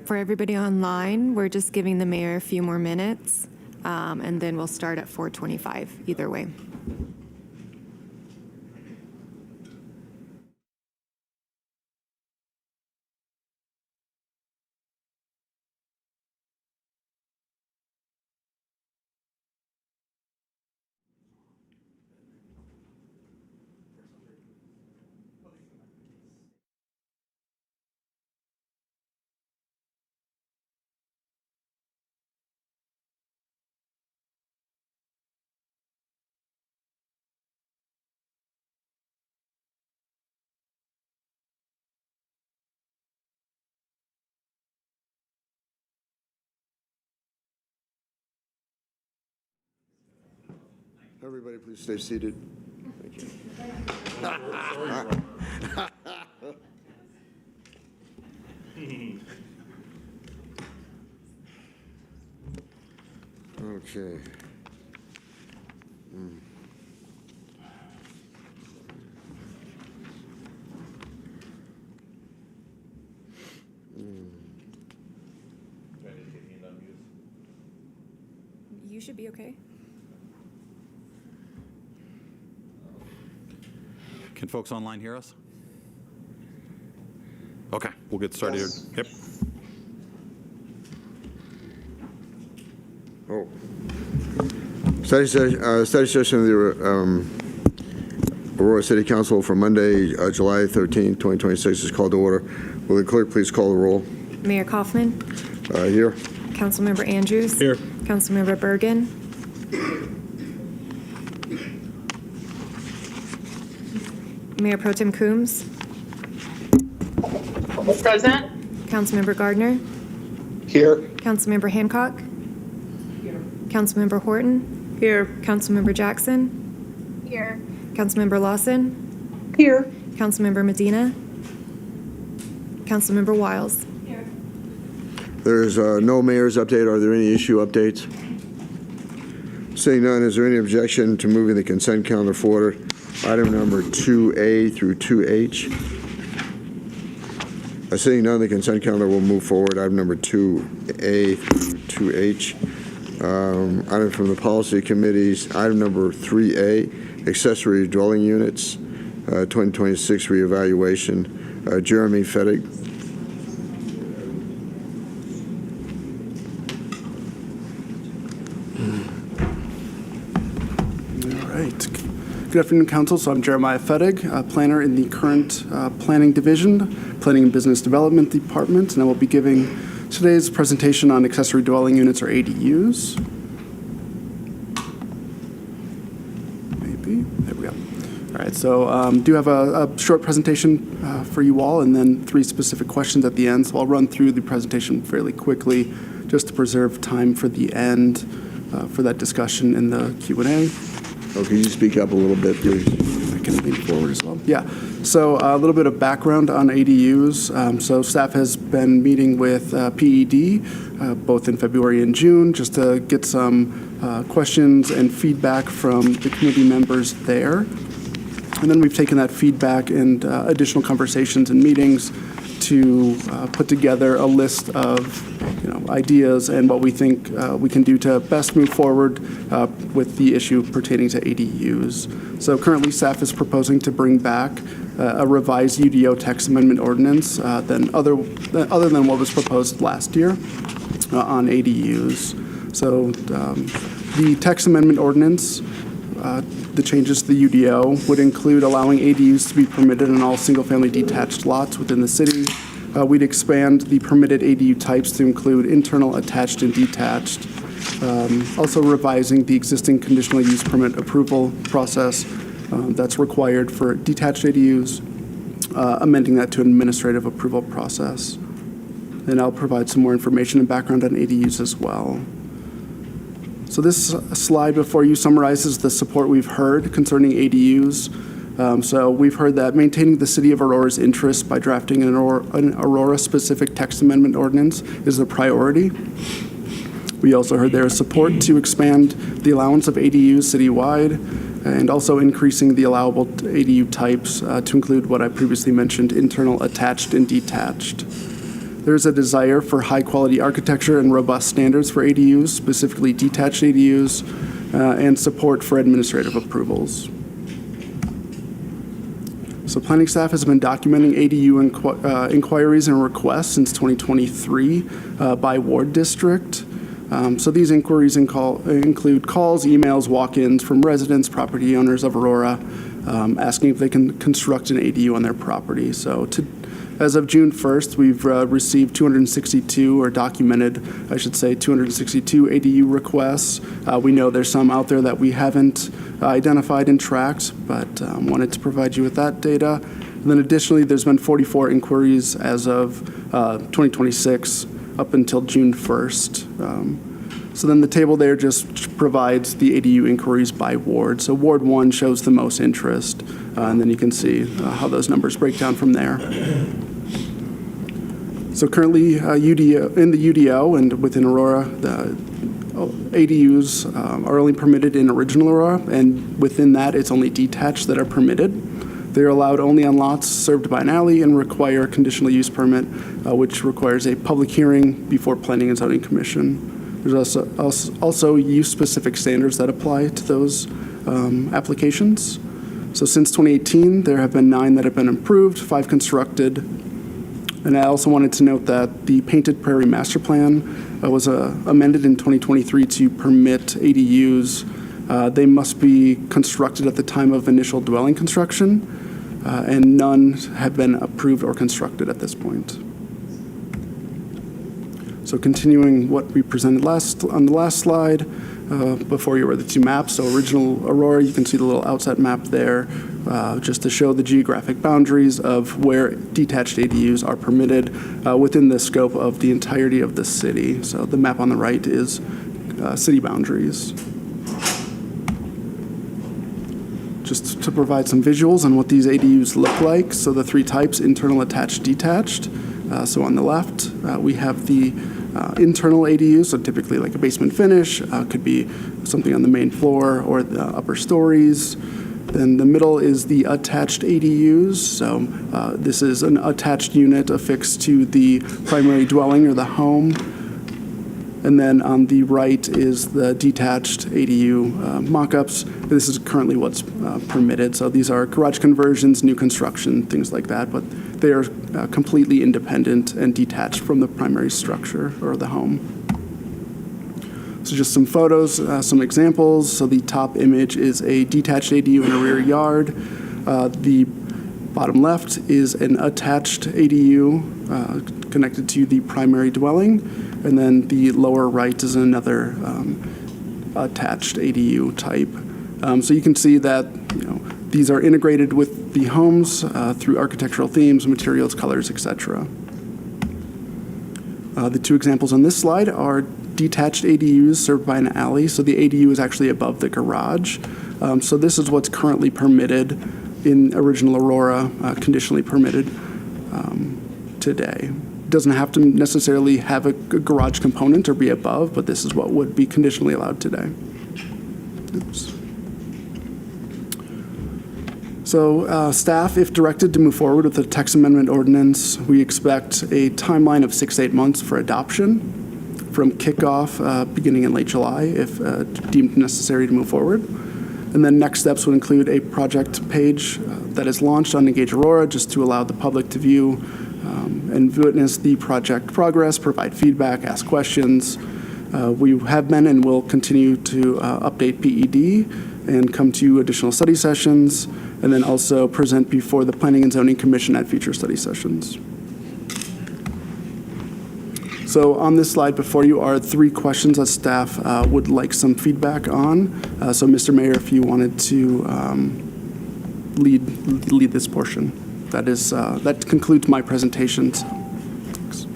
For everybody online, we're just giving the mayor a few more minutes, and then we'll start at 4:25 either way. Everybody, please stay seated. Thank you. Okay. You should be okay. Can folks online hear us? Okay, we'll get started. Yes. Yep. Oh. Study session of the Aurora City Council for Monday, July 13, 2026 is called to order. Will the clerk please call the roll? Mayor Kaufman, Here. Councilmember Andrews. Here. Councilmember Bergen. Mayor Pro Tem Coombs. Present. Councilmember Gardner. Here. Councilmember Hancock. Here. Councilmember Horton. Here. Councilmember Jackson. Here. Councilmember Lawson. Here. Councilmember Medina. Councilmember Wiles. There's no mayor's update. Are there any issue updates? Seeing none, is there any objection to moving the consent calendar forward? Item number 2A through 2H. Seeing none, the consent calendar will move forward. Item number 2A through 2H. Item from the policy committees. Item number 3A, accessory dwelling units, 2026 reevaluation. Jeremy Fettig. Good afternoon, Council. So I'm Jeremiah Fettig, planner in the current Planning Division, Planning and Business Development Department, and I will be giving today's presentation on accessory dwelling units, or ADUs. Maybe. There we go. All right, so do have a short presentation for you all, and then 3 specific questions at the end. So I'll run through the presentation fairly quickly just to preserve time for the end for that discussion in the Q&A. Oh, can you speak up a little bit, please? I can lean forward as well. Yeah. So a little bit of background on ADUs. So staff has been meeting with PED both in February and June just to get some questions and feedback from the committee members there. And then we've taken that feedback and additional conversations and meetings to put together a list of ideas and what we think we can do to best move forward with the issue pertaining to ADUs. So currently staff is proposing to bring back a revised UDO text amendment ordinance other than what was proposed last year on ADUs. So the text amendment ordinance, the changes to the UDO would include allowing ADUs to be permitted in all single-family detached lots within the city. We'd expand the permitted ADU types to include internal, attached, and detached. Also revising the existing conditional use permit approval process that's required for detached ADUs, amending that to an administrative approval process. And I'll provide some more information and background on ADUs as well. So this slide before you summarizes the support we've heard concerning ADUs. So we've heard that maintaining the City of Aurora's interest by drafting an Aurora-specific text amendment ordinance is a priority. We also heard there is support to expand the allowance of ADUs citywide and also increasing the allowable ADU types to include what I previously mentioned, internal, attached, and detached. There's a desire for high-quality architecture and robust standards for ADUs, specifically detached ADUs, and support for administrative approvals. So planning staff has been documenting ADU inquiries and requests since 2023 by ward district. So these inquiries include calls, emails, walk-ins from residents, property owners of Aurora, asking if they can construct an ADU on their property. So as of June 1st, we've received 262, or documented, I should say, 262 ADU requests. We know there's some out there that we haven't identified and tracked, but wanted to provide you with that data. And then additionally, there's been 44 inquiries as of 2026 up until June 1st. So then the table there just provides the ADU inquiries by ward. So Ward 1 shows the most interest, and then you can see how those numbers break down from there. So currently, in the UDO and within Aurora, the ADUs are only permitted in original Aurora, and within that, it's only detached that are permitted. They're allowed only on lots served by an alley and require a conditional use permit, which requires a public hearing before Planning and Zoning Commission. There's also use-specific standards that apply to those applications. So since 2018, there have been 9 that have been approved, 5 constructed. And I also wanted to note that the Painted Prairie Master Plan was amended in 2023 to permit ADUs. They must be constructed at the time of initial dwelling construction, and none have been approved or constructed at this point. So continuing what we presented on the last slide, before you were the 2 maps. So original Aurora, you can see the little outset map there, just to show the geographic boundaries of where detached ADUs are permitted within the scope of the entirety of the city. So the map on the right is city boundaries. Just to provide some visuals on what these ADUs look like. So the 3 types: internal, attached, detached. So on the left, we have the internal ADUs, so typically like a basement finish, could be something on the main floor or the upper stories. Then the middle is the attached ADUs. So this is an attached unit affixed to the primary dwelling or the home. And then on the right is the detached ADU mock-ups. This is currently what's permitted. So these are garage conversions, new construction, things like that, but they are completely independent and detached from the primary structure or the home. So just some photos, some examples. So the top image is a detached ADU in a rear yard. The bottom left is an attached ADU connected to the primary dwelling. And then the lower right is another attached ADU type. So you can see that these are integrated with the homes through architectural themes, materials, colors, etc. The 2 examples on this slide are detached ADUs served by an alley. So the ADU is actually above the garage. So this is what's currently permitted in original Aurora, conditionally permitted today. Doesn't have to necessarily have a garage component or be above, but this is what would be conditionally allowed today. Oops. So staff, if directed to move forward with the text amendment ordinance, we expect a timeline of 6 to 8 months for adoption from kickoff beginning in late July if deemed necessary to move forward. And then next steps would include a project page that is launched on Engage Aurora just to allow the public to view and witness the project progress, provide feedback, ask questions. We have been and will continue to update PED and come to additional study sessions, and then also present before the Planning and Zoning Commission at future study sessions. So on this slide before you are 3 questions that staff would like some feedback on. So Mr. Mayor, if you wanted to lead this portion. That concludes my presentation. So, thanks.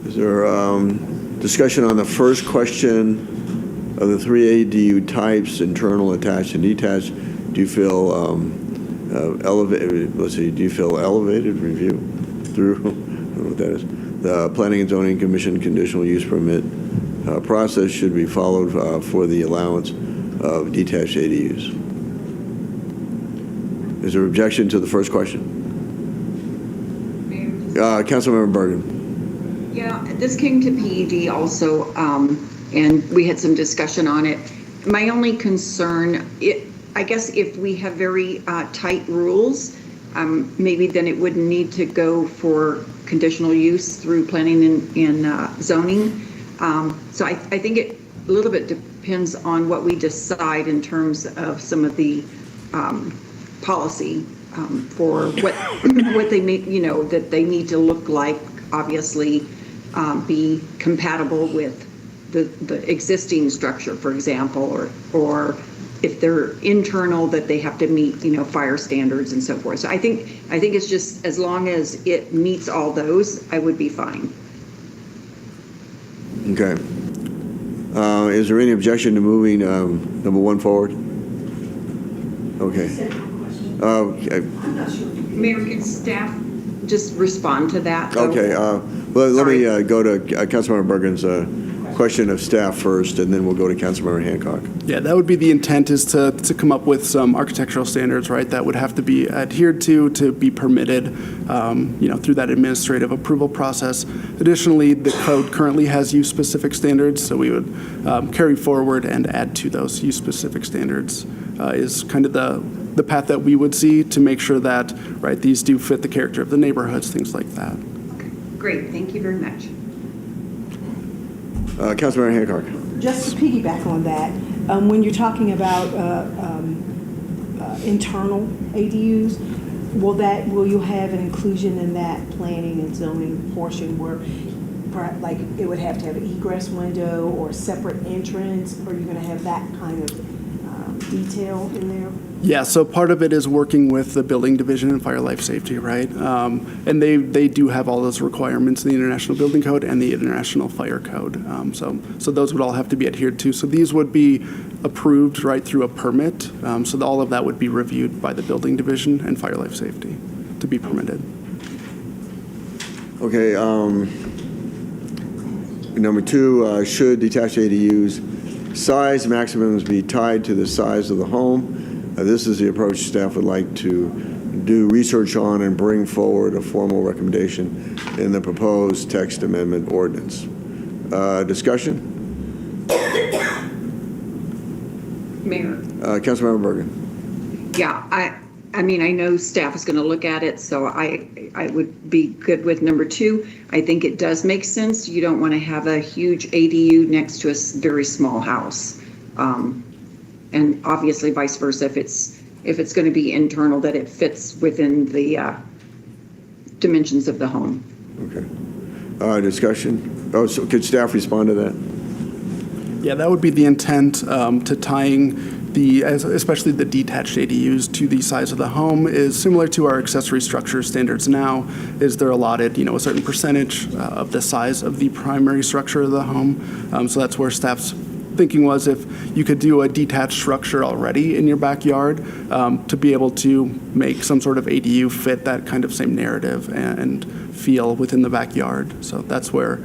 Is there discussion on the first question of the 3 ADU types, internal, attached, and detached? Do you feel elevated? Let's see. Do you feel elevated? Review through. I don't know what that is. The Planning and Zoning Commission conditional use permit process should be followed for the allowance of detached ADUs. Is there objection to the first question? Councilmember Bergen. Yeah, this came to PED also, and we had some discussion on it. My only concern, I guess if we have very tight rules, maybe then it wouldn't need to go for conditional use through planning and zoning. So I think it a little bit depends on what we decide in terms of some of the policy for what they need, that they need to look like, obviously be compatible with the existing structure, for example, or if they're internal, that they have to meet, fire standards and so forth. So I think it's just as long as it meets all those, I would be fine. Okay. Is there any objection to moving number 1 forward? Okay. Mayor, can staff just respond to that? Though? Okay. Well, let me go to Councilmember Bergen's question of staff first, and then we'll go to Councilmember Hancock. Yeah, that would be the intent, is to come up with some architectural standards, right, that would have to be adhered to be permitted, through that administrative approval process. Additionally, the code currently has use-specific standards, so we would carry forward and add to those use-specific standards is kind of the path that we would see to make sure that, right, these do fit the character of the neighborhoods, things like that. Okay, great. Thank you very much. Councilmember Hancock. Just to piggyback on that, when you're talking about internal ADUs, will you have an inclusion in that planning and zoning portion where, like, it would have to have an egress window or a separate entrance? Or are you going to have that kind of detail in there? Yeah, so part of it is working with the building division and fire life safety, right? And they do have all those requirements in the International Building Code and the International Fire Code. So those would all have to be adhered to. So these would be approved right through a permit. So all of that would be reviewed by the building division and fire life safety to be permitted. Okay. Number 2, should detached ADUs size maximums be tied to the size of the home? This is the approach staff would like to do research on and bring forward a formal recommendation in the proposed text amendment ordinance. Discussion? Mayor. Councilmember Bergen. Yeah, I mean, I know staff is going to look at it, so I would be good with number 2. I think it does make sense. You don't want to have a huge ADU next to a very small house. And obviously vice versa, if it's going to be internal, that it fits within the dimensions of the home. Okay. Discussion? Oh, so could staff respond to that? Yeah, that would be the intent, to tying especially the detached ADUs to the size of the home is similar to our accessory structure standards now, is they're allotted, a certain percentage of the size of the primary structure of the home. So that's where staff's thinking was, if you could do a detached structure already in your backyard, to be able to make some sort of ADU fit that kind of same narrative and feel within the backyard. So that's where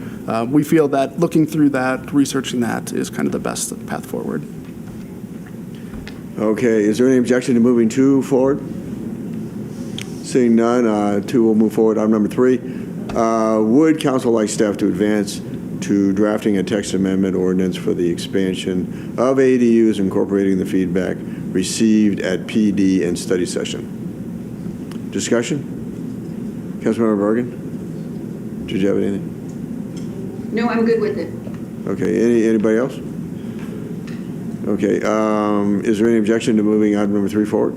we feel that looking through that, researching that is kind of the best path forward. Okay, is there any objection to moving 2 forward? Seeing none, 2 will move forward. Item number 3, would council like staff to advance to drafting a text amendment ordinance for the expansion of ADUs incorporating the feedback received at PD and study session? Discussion? Councilmember Bergen? Did you have anything? No, I'm good with it. Okay, anybody else? Okay, is there any objection to moving item number 3 forward?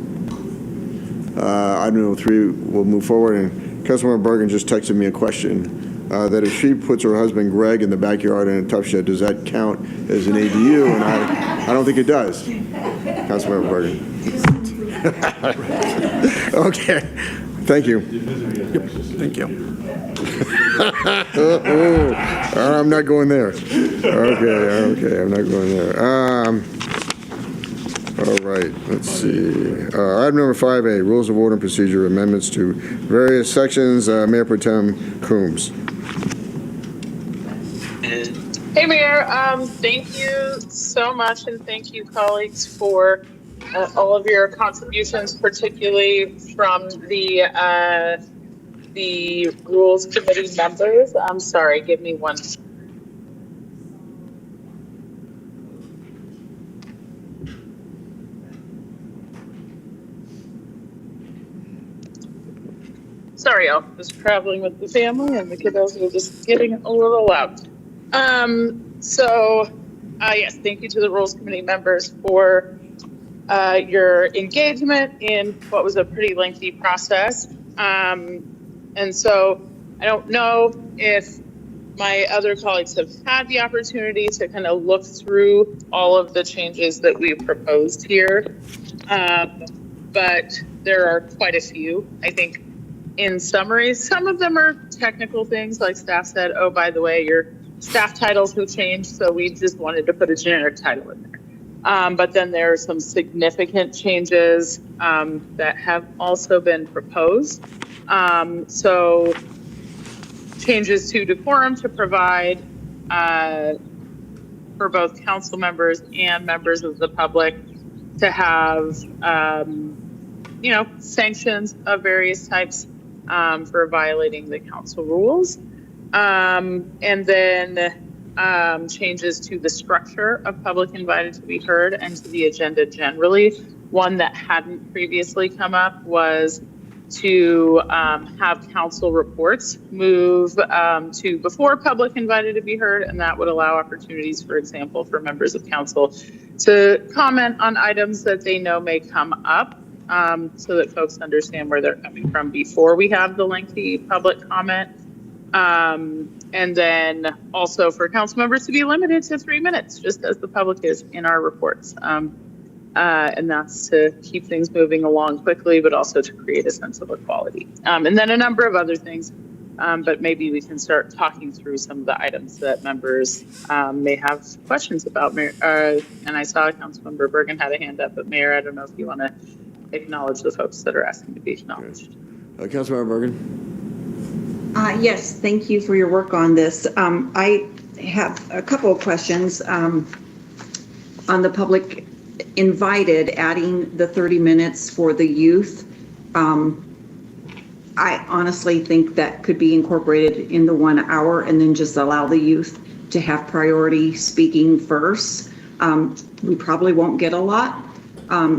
Item number 3 will move forward, and Councilmember Bergen just texted me a question that if she puts her husband Greg in the backyard in a tough shed, does that count as an ADU? And I don't think it does. Councilmember Bergen. Okay, thank you. Yep, thank you. I'm not going there. Okay, I'm not going there. All right, let's see. Item number 5A, Rules of Order and Procedure Amendments to various sections. Mayor Pro Tem Coombs. Hey, Mayor. Thank you so much, and thank you, colleagues, for all of your contributions, particularly from the the Rules Committee members. I'm sorry, give me one. Sorry, y'all. Was traveling with the family and the kiddos were just getting a little loud. Yes, thank you to the Rules Committee members for your engagement in what was a pretty lengthy process. And so I don't know if my other colleagues have had the opportunity to kind of look through all of the changes that we proposed here. But there are quite a few. I think in summary, some of them are technical things, like staff said, oh, by the way, your staff titles have changed, so we just wanted to put a generic title in there. But then there are some significant changes that have also been proposed. So changes to decorum to provide for both council members and members of the public to have, sanctions of various types for violating the council rules. And then changes to the structure of public invited to be heard and to the agenda generally. One that hadn't previously come up was to have council reports move to before public invited to be heard, and that would allow opportunities, for example, for members of council to comment on items that they know may come up, so that folks understand where they're coming from before we have the lengthy public comment. And then also for council members to be limited to 3 minutes, just as the public is in our reports. And that's to keep things moving along quickly, but also to create a sense of equality. And then a number of other things, but maybe we can start talking through some of the items that members may have questions about. And I saw Councilmember Bergen had a hand up, but Mayor, I don't know if you want to acknowledge the folks that are asking to be acknowledged. Councilmember Bergen. Yes, thank you for your work on this. I have a couple of questions on the public invited, adding the 30 minutes for the youth. I honestly think that could be incorporated in the 1 hour and then just allow the youth to have priority speaking first. We probably won't get a lot.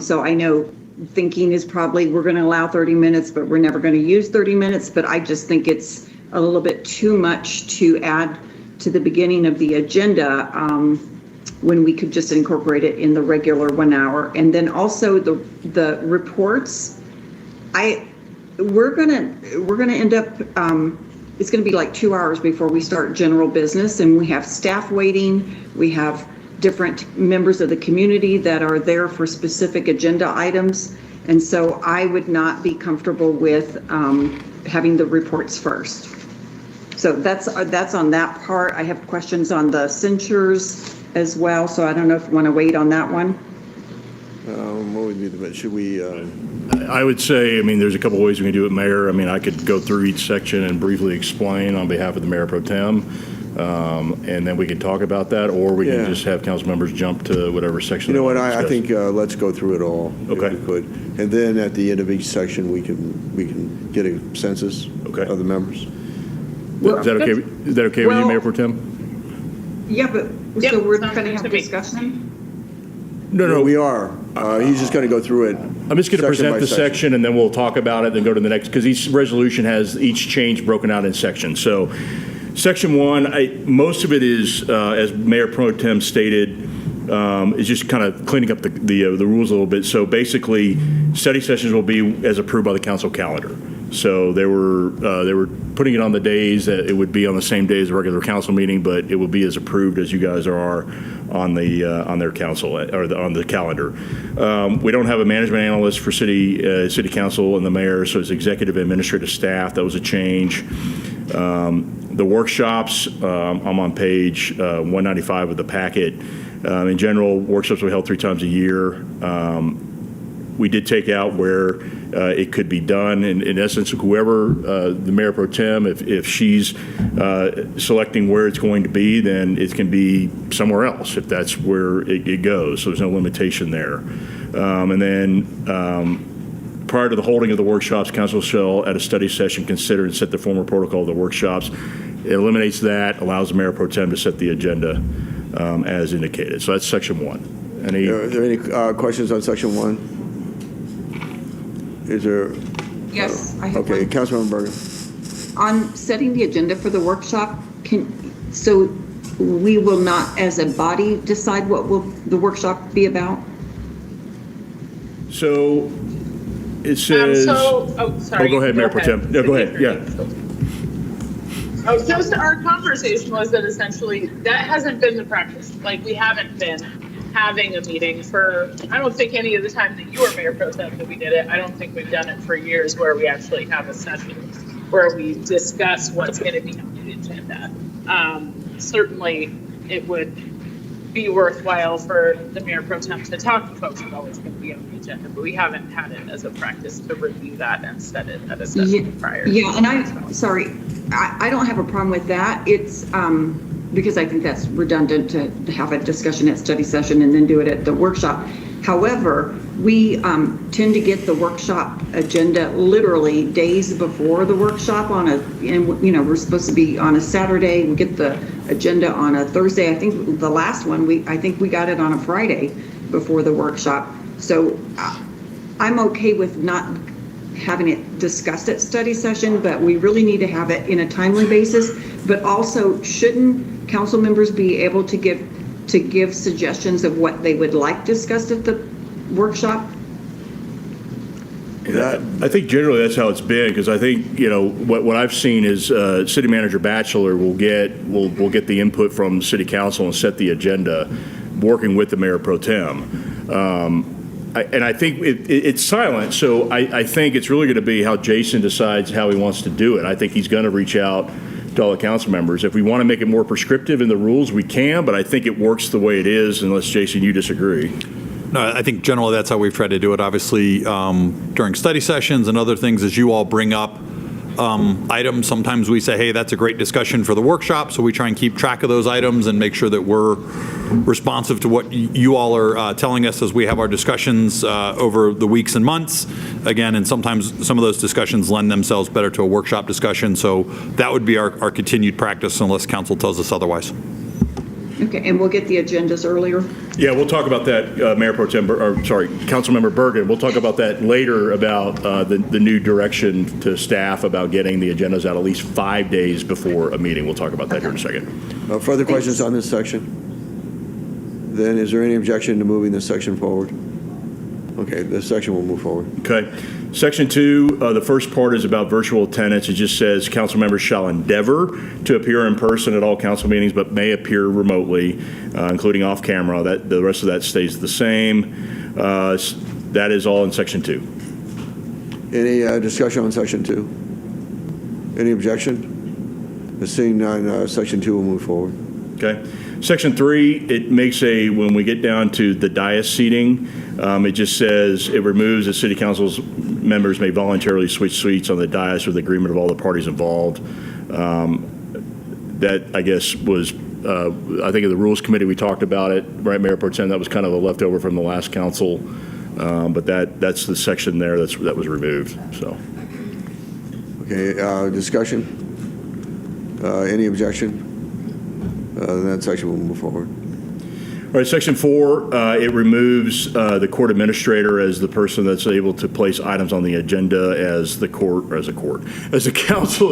So I know thinking is probably we're going to allow 30 minutes, but we're never going to use 30 minutes. But I just think it's a little bit too much to add to the beginning of the agenda when we could just incorporate it in the regular 1 hour. And then also the reports, we're gonna end up it's gonna be like 2 hours before we start general business, and we have staff waiting, we have different members of the community that are there for specific agenda items. And so I would not be comfortable with having the reports first. So that's on that part. I have questions on the censures as well, so I don't know if you want to wait on that one. What would be the, should we? I would say, there's a couple of ways we can do it, Mayor. I could go through each section and briefly explain on behalf of the Mayor Pro Tem, and then we can talk about that, or we can just have council members jump to whatever section. You know what, I think let's go through it all. Okay. If we could. And then at the end of each section, we can get a census of the members. Is that okay? Is that okay with you, Mayor Pro Tem? Yeah, but Yep, so we're sounds going to good have to me. discussion? No. We are. He's just going to go through it. I'm just going to present the section, and then we'll talk about it, then go to the next, because each resolution has each change broken out in sections. So section 1, most of it is, as Mayor Pro Tem stated, is just kind of cleaning up the rules a little bit. So basically, study sessions will be as approved by the council calendar. So they were putting it on the days that it would be on the same day as a regular council meeting, but it will be as approved as you guys are on their council or on the calendar. We don't have a management analyst for city council and the mayor, so it's executive administrative staff. That was a change. The workshops, I'm on page 195 of the packet. In general, workshops were held 3 times a year. We did take out where it could be done. In essence, whoever the Mayor Pro Tem, if she's selecting where it's going to be, then it can be somewhere else if that's where it goes. So there's no limitation there. And then prior to the holding of the workshops, council shall, at a study session, consider and set the formal protocol of the workshops. It eliminates that, allows the mayor pro tem to set the agenda as indicated. So that's section 1. Any? Are there any questions on section 1? Is there? Yes, I have Okay, one. Councilmember Bergen. On setting the agenda for the workshop, so we will not, as a body, decide what will the workshop be about? So it says. Sorry. go ahead, Mayor Pro Tem. No, go ahead. Yeah. Oh, just our conversation was that essentially that hasn't been the practice. Like, we haven't been having a meeting for, I don't think any of the time that you were Mayor Pro Tem that we did it. I don't think we've done it for years where we actually have a session where we discuss what's going to be on the agenda. Certainly, it would be worthwhile for the Mayor Pro Tem to talk to folks about what's going to be on the agenda, but we haven't had it as a practice to review that and set it at a session prior. Yeah, and I don't have a problem with that. It's because I think that's redundant to have a discussion at study session and then do it at the workshop. However, we tend to get the workshop agenda literally days before the workshop we're supposed to be on a Saturday. We get the agenda on a Thursday. I think the last one, I think we got it on a Friday before the workshop. So I'm okay with not having it discussed at study session, but we really need to have it in a timely basis. But also, shouldn't council members be able to give suggestions of what they would like discussed at the workshop? I think generally that's how it's been, because I think, what I've seen is City Manager Batchelor will get the input from City Council and set the agenda, working with the Mayor Pro Tem. And I think it's silent, so I think it's really going to be how Jason decides how he wants to do it. I think he's going to reach out to all the council members. If we want to make it more prescriptive in the rules, we can, but I think it works the way it is, unless, Jason, you disagree. No, I think generally that's how we've tried to do it. Obviously, during study sessions and other things, as you all bring up items, sometimes we say, hey, that's a great discussion for the workshop. So we try and keep track of those items and make sure that we're responsive to what you all are telling us as we have our discussions over the weeks and months. Again, and sometimes some of those discussions lend themselves better to a workshop discussion. So that would be our continued practice unless council tells us otherwise. Okay, and we'll get the agendas earlier? Yeah, we'll talk about that, Mayor Pro Tem, Councilmember Bergen. We'll talk about that later, about the new direction to staff about getting the agendas out at least 5 days before a meeting. We'll talk about that here in a second. Further questions on this section? Then is there any objection to moving this section forward? Okay, this section will move forward. Okay. Section 2, the first part is about virtual attendance. It just says council members shall endeavor to appear in person at all council meetings, but may appear remotely, including off camera. The rest of that stays the same. That is all in Section 2. Any discussion on Section 2? Any objection? Seeing none, Section 2 will move forward. Okay. Section 3, it makes when we get down to the dais seating, it just says it removes that city council's members may voluntarily switch seats on the dais with the agreement of all the parties involved. That, I guess, was, I think of the Rules Committee, we talked about it, right, Mayor Pro Tem? That was kind of a leftover from the last council, but that's the section there that was removed, so. Okay, discussion? Any objection? That section will move forward. All right, Section 4, it removes the court administrator as the person that's able to place items on the agenda as the council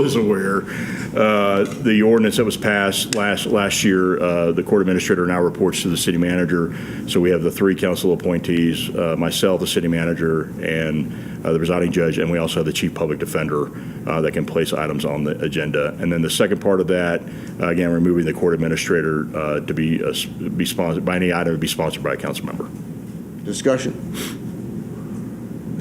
is aware. The ordinance that was passed last year, the court administrator now reports to the city manager. So we have the 3 council appointees, myself, the city manager, and the presiding judge, and we also have the chief public defender that can place items on the agenda. And then the second part of that, again, removing the court administrator to be sponsored by any item to be sponsored by a council member. Discussion?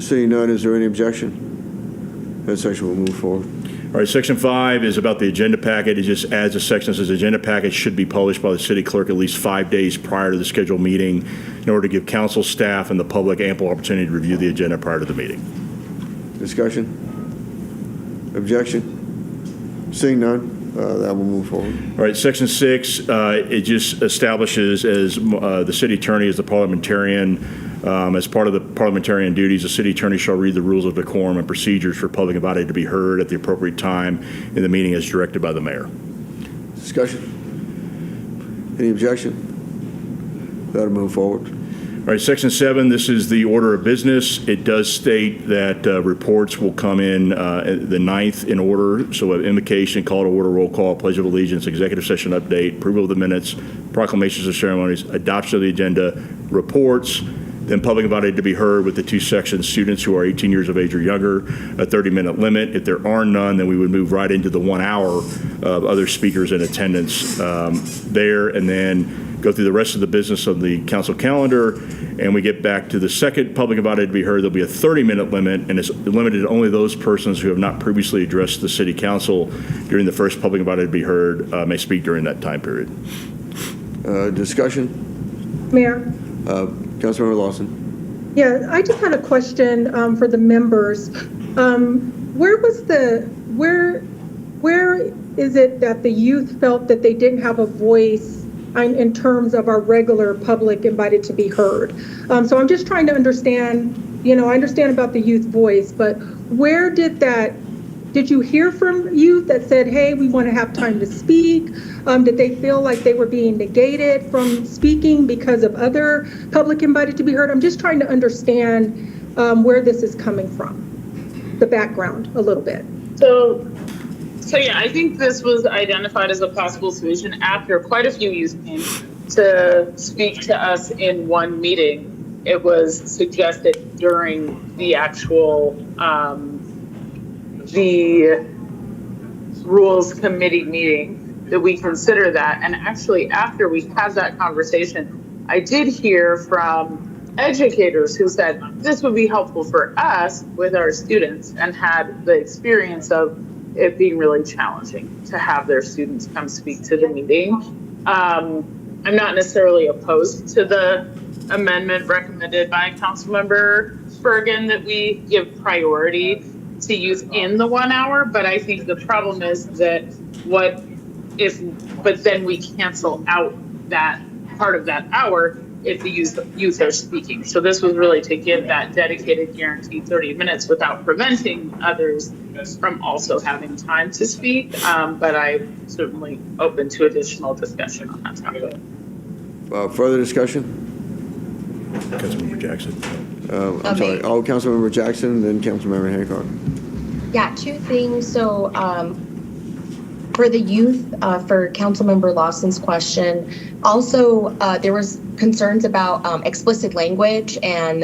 Seeing none, is there any objection? That section will move forward. All right, Section 5 is about the agenda packet. It just adds a section that says agenda package should be published by the city clerk at least 5 days prior to the scheduled meeting in order to give council, staff, and the public ample opportunity to review the agenda prior to the meeting. Discussion? Objection? Seeing none, That will move forward. All right, Section 6, it just establishes as the city attorney as the parliamentarian, as part of the parliamentarian duties, the city attorney shall read the rules of decorum and procedures for public and body to be heard at the appropriate time in the meeting as directed by the mayor. Discussion? Any objection? That'll move forward. All right, Section 7, this is the order of business. It does state that reports will come in the 9th in order. So invocation, call to order, roll call, pledge of allegiance, executive session update, approval of the minutes, proclamations of ceremonies, adoption of the agenda, reports, then public and body to be heard with the two sections, students who are 18 years of age or younger, a 30-minute limit. If there are none, then we would move right into the 1 hour of other speakers in attendance there, and then go through the rest of the business of the council calendar, and we get back to the second public and body to be heard. There'll be a 30-minute limit, and it's limited to only those persons who have not previously addressed the city council during the first public and body to be heard may speak during that time period. Discussion? Mayor? Councilmember Lawson. Yeah, I just had a question for the members. Where is it that the youth felt that they didn't have a voice in terms of our regular public invited to be heard? So I'm just trying to understand, I understand about the youth voice, but where did you hear from youth that said, hey, we want to have time to speak? Did they feel like they were being negated from speaking because of other public invited to be heard? I'm just trying to understand where this is coming from, the background a little bit. So yeah, I think this was identified as a possible solution after quite a few youth came to speak to us in one meeting. It was suggested during the actual the rules committee meeting that we consider that. And actually, after we had that conversation, I did hear from educators who said this would be helpful for us with our students, and had the experience of it being really challenging to have their students come speak to the meeting. I'm not necessarily opposed to the amendment recommended by Councilmember Bergen that we give priority to youth in the 1 hour, but I think the problem is that but then we cancel out that part of that hour if the youth are speaking. So this was really to give that dedicated guaranteed 30 minutes without preventing others from also having time to speak. But I'm certainly open to additional discussion on that topic. Further discussion? Councilmember Jackson. I'm sorry. Oh, Councilmember Jackson, then Councilmember Hancock. Yeah, two things. So for the youth, for Councilmember Lawson's question, also there was concerns about explicit language and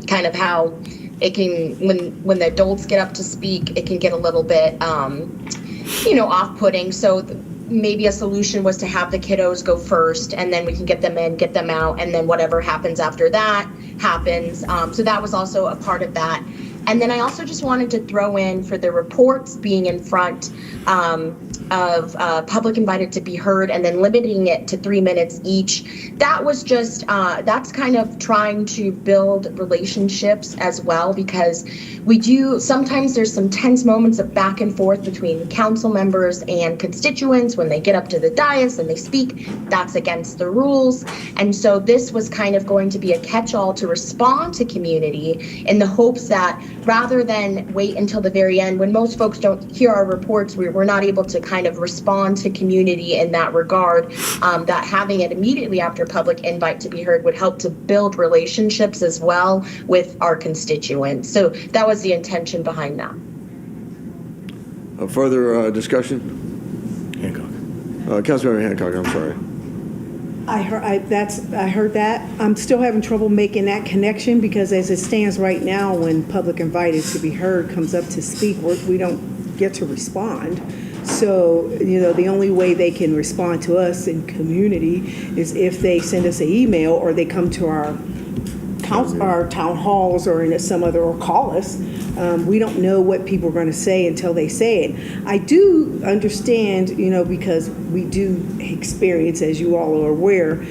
kind of how it can, when the adults get up to speak, it can get a little bit, off-putting. So maybe a solution was to have the kiddos go first, and then we can get them in, get them out, and then whatever happens after that happens. So that was also a part of that. And then I also just wanted to throw in for the reports being in front of public invited to be heard, and then limiting it to 3 minutes each. That was just, that's kind of trying to build relationships as well, because sometimes there's some tense moments of back and forth between council members and constituents when they get up to the dais and they speak. That's against the rules. And so this was kind of going to be a catch-all to respond to community, in the hopes that rather than wait until the very end, when most folks don't hear our reports, we're not able to kind of respond to community in that regard, that having it immediately after public invite to be heard would help to build relationships as well with our constituents. So that was the intention behind that. Further discussion? Hancock. Councilmember Hancock, I'm sorry. I heard that. I'm still having trouble making that connection, because as it stands right now, when public invited to be heard comes up to speak, we don't get to respond. So, the only way they can respond to us in community is if they send us an email or they come to our our town halls or in some other, or call us. We don't know what people are going to say until they say it. I do understand, because we do experience, as you all are aware,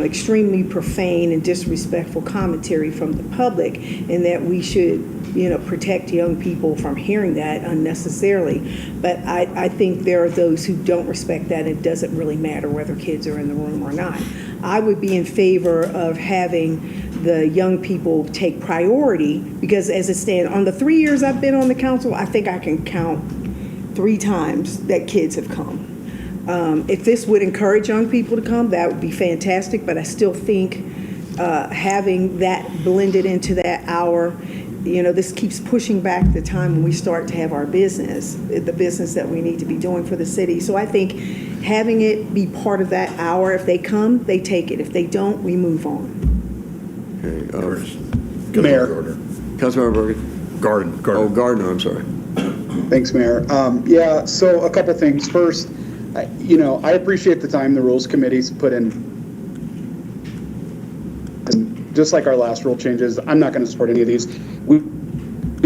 extremely profane and disrespectful commentary from the public, and that we should, protect young people from hearing that unnecessarily. But I think there are those who don't respect that. It doesn't really matter whether kids are in the room or not. I would be in favor of having the young people take priority, because as it stands, on the 3 years I've been on the council, I think I can count 3 times that kids have come. If this would encourage young people to come, that would be fantastic, but I still think having that blended into that hour, this keeps pushing back the time when we start to have our business, the business that we need to be doing for the city. So I think having it be part of that hour, if they come, they take it. If they don't, we move on. Okay. Mayor. Councilmember Bergen. Garden. Oh, Gardner, I'm sorry. Thanks, Mayor. Yeah, so a couple things. First, I appreciate the time the Rules Committee's put in. And just like our last rule changes, I'm not going to support any of these.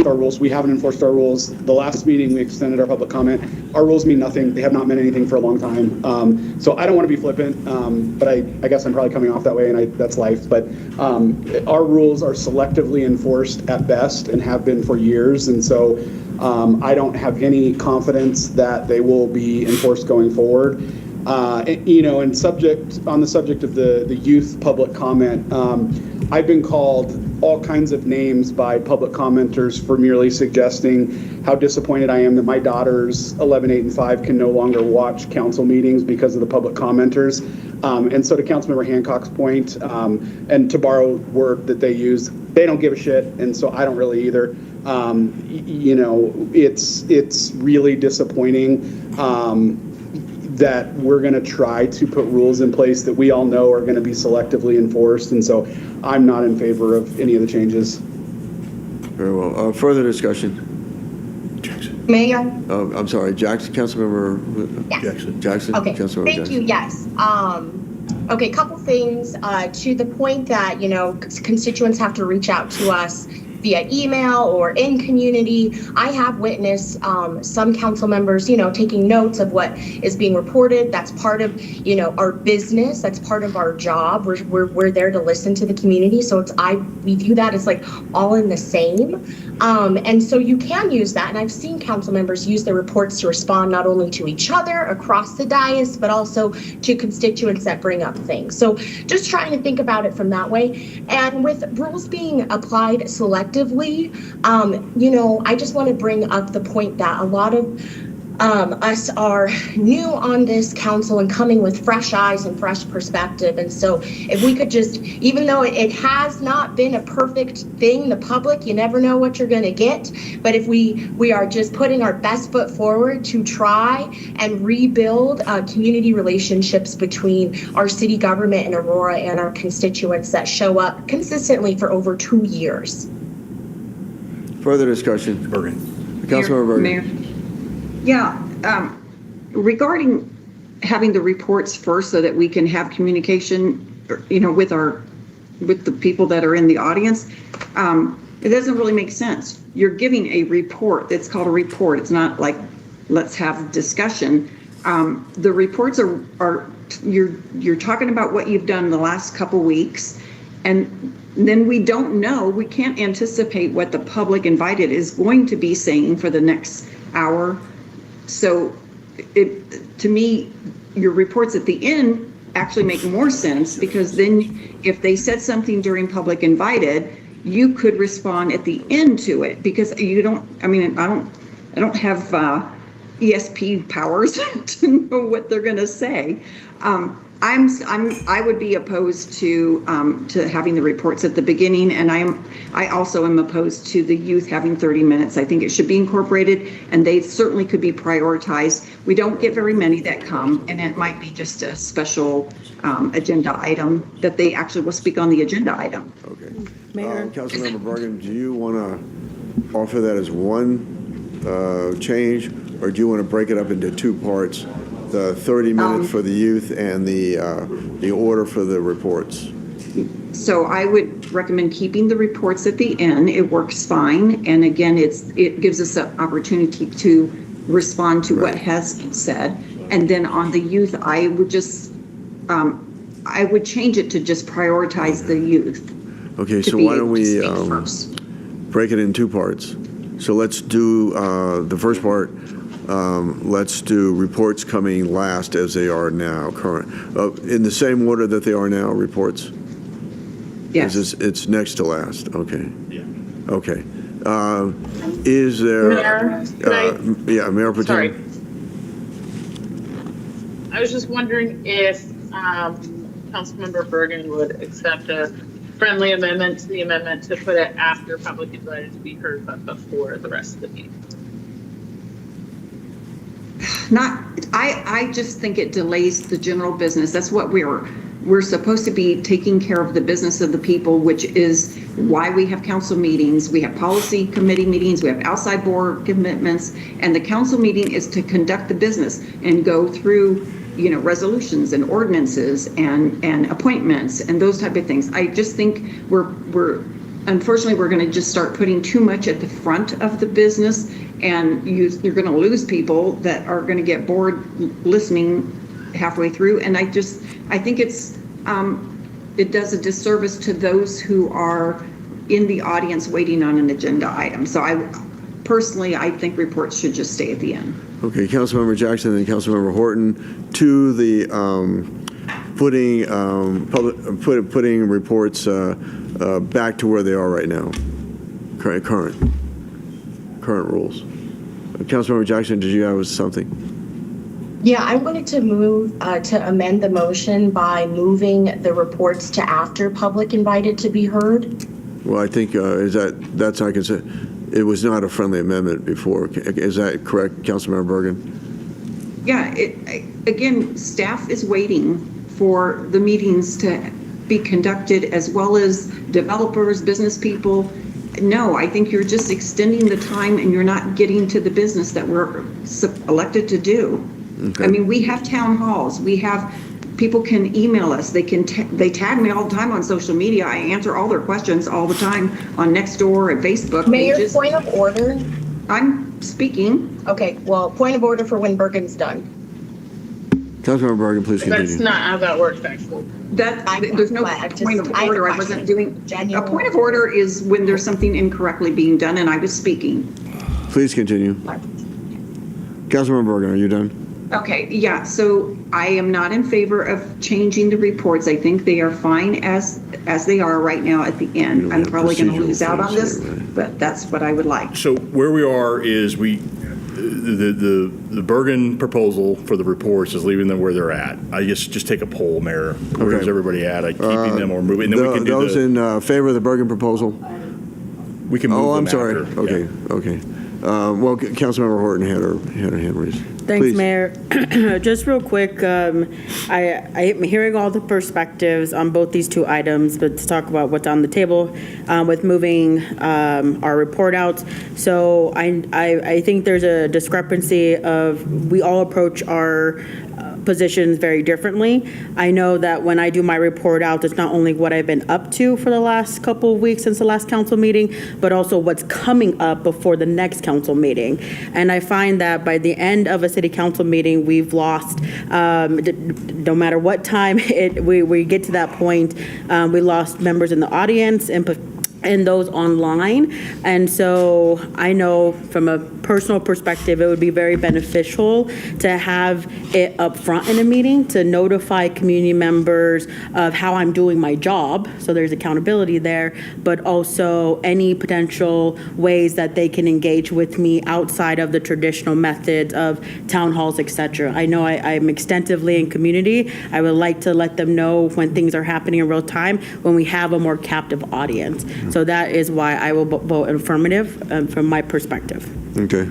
Our rules, we haven't enforced our rules. The last meeting, we extended our public comment. Our rules mean nothing. They have not meant anything for a long time. So I don't want to be flippant, but I guess I'm probably coming off that way, and that's life. But our rules are selectively enforced at best and have been for years. And so I don't have any confidence that they will be enforced going forward. And on the subject of the youth public comment, I've been called all kinds of names by public commenters for merely suggesting how disappointed I am that my daughters, 11, 8, and 5, can no longer watch council meetings because of the public commenters. And so to Councilmember Hancock's point, and to borrow word that they use, they don't give a shit, and so I don't really either. It's really disappointing that we're going to try to put rules in place that we all know are going to be selectively enforced. And so I'm not in favor of any of the changes. Very well. Further discussion? Mayor? I'm sorry, Jackson, Councilmember Yes. Jackson? Okay, Councilmember thank Jackson. you, yes. Okay, couple things to the point that, constituents have to reach out to us via email or in community. I have witnessed some council members, taking notes of what is being reported. That's part of, our business. That's part of our job. We're there to listen to the community. So we view that as like all in the same. And so you can use that. And I've seen council members use their reports to respond not only to each other across the dais, but also to constituents that bring up things. So just trying to think about it from that way. And with rules being applied selectively, I just want to bring up the point that a lot of us are new on this council and coming with fresh eyes and fresh perspective. And so if we could just, even though it has not been a perfect thing, the public, you never know what you're going to get. But if we are just putting our best foot forward to try and rebuild community relationships between our city government in Aurora and our constituents that show up consistently for over 2 years. Further discussion? Bergen. Councilmember Bergen. Mayor. Yeah, regarding having the reports first so that we can have communication, with the people that are in the audience, it doesn't really make sense. You're giving a report. It's called a report. It's not like, let's have discussion. The reports are you're talking about what you've done the last couple weeks, and then we don't know, we can't anticipate what the public invited is going to be saying for the next hour. So to me, your reports at the end actually make more sense, because then if they said something during public invited, you could respond at the end to it, because I don't have ESP powers to know what they're going to say. I would be opposed to having the reports at the beginning, and I also am opposed to the youth having 30 minutes. I think it should be incorporated, and they certainly could be prioritized. We don't get very many that come, and it might be just a special agenda item that they actually will speak on the agenda item. Okay. Mayor? Councilmember Bergen, do you want to offer that as one change, or do you want to break it up into 2 parts? The 30 minutes for the youth and the order for the reports. So I would recommend keeping the reports at the end. It works fine. And again, it gives us an opportunity to respond to what has been said. And then on the youth, I would just, I would change it to just prioritize the youth. Okay, to so be why don't able to we speak first. break it in two parts? So let's do the first part. Let's do reports coming last as they are now, current. In the same order that they are now, reports? Yes. It's next to last, okay. Yeah. Okay. Is there? Mayor, could I- Yeah, Mayor Pro Tem. Sorry. I was just wondering if Councilmember Bergen would accept a friendly amendment to the amendment to put it after public invited to be heard, but before the rest of the meeting. I just think it delays the general business. That's what we're supposed to be taking care of the business of the people, which is why we have council meetings. We have policy committee meetings, we have outside board commitments, and the council meeting is to conduct the business and go through, resolutions and ordinances and appointments and those type of things. I just think unfortunately, we're going to just start putting too much at the front of the business, and you're going to lose people that are going to get bored listening halfway through. And I think it does a disservice to those who are in the audience waiting on an agenda item. So I think reports should just stay at the end. Okay, Councilmember Jackson and Councilmember Horton, to the putting reports back to where they are right now, current rules. Councilmember Jackson, did you have something? Yeah, I wanted to move to amend the motion by moving the reports to after public invited to be heard. Well, I think that's not considered. It was not a friendly amendment before. Is that correct, Councilmember Bergen? Yeah, again, staff is waiting for the meetings to be conducted, as well as developers, business people. No, I think you're just extending the time and you're not getting to the business that we're elected to do. Okay. I mean, we have town halls. People can email us. They tag me all the time on social media. I answer all their questions all the time on Nextdoor and Facebook Mayor, pages. point of order. I'm speaking. Okay, well, point of order for when Bergen's done. Councilmember Bergen, please continue. That's not how that works, actually. There's no point of order. I wasn't doing. A point of order is when there's something incorrectly being done, and I was speaking. Please continue. Councilmember Bergen, are you done? Okay, yeah, so I am not in favor of changing the reports. I think they are fine as they are right now at the end. I'm probably going to lose out on this, but that's what I would like. So where we are is the Bergen proposal for the reports is leaving them where they're at. I guess just take a poll, Mayor. Where's everybody at? Keeping them or moving? And then we can do those in favor of the Bergen proposal? We can move I'm them sorry. after. Okay, Yeah. okay. Well, Councilmember Horton had her hand raised. Thanks, Please. Mayor. Just real quick, I'm hearing all the perspectives on both these two items, but to talk about what's on the table with moving our report out. So I think there's a discrepancy of we all approach our positions very differently. I know that when I do my report out, it's not only what I've been up to for the last couple of weeks since the last council meeting, but also what's coming up before the next council meeting. And I find that by the end of a city council meeting, we've lost, no matter what time we get to that point, we lost members in the audience and those online. And so I know from a personal perspective, it would be very beneficial to have it up front in a meeting to notify community members of how I'm doing my job. So there's accountability there, but also any potential ways that they can engage with me outside of the traditional methods of town halls, et cetera. I know I'm extensively in community. I would like to let them know when things are happening in real time, when we have a more captive audience. So that is why I will vote affirmative from my perspective. Okay.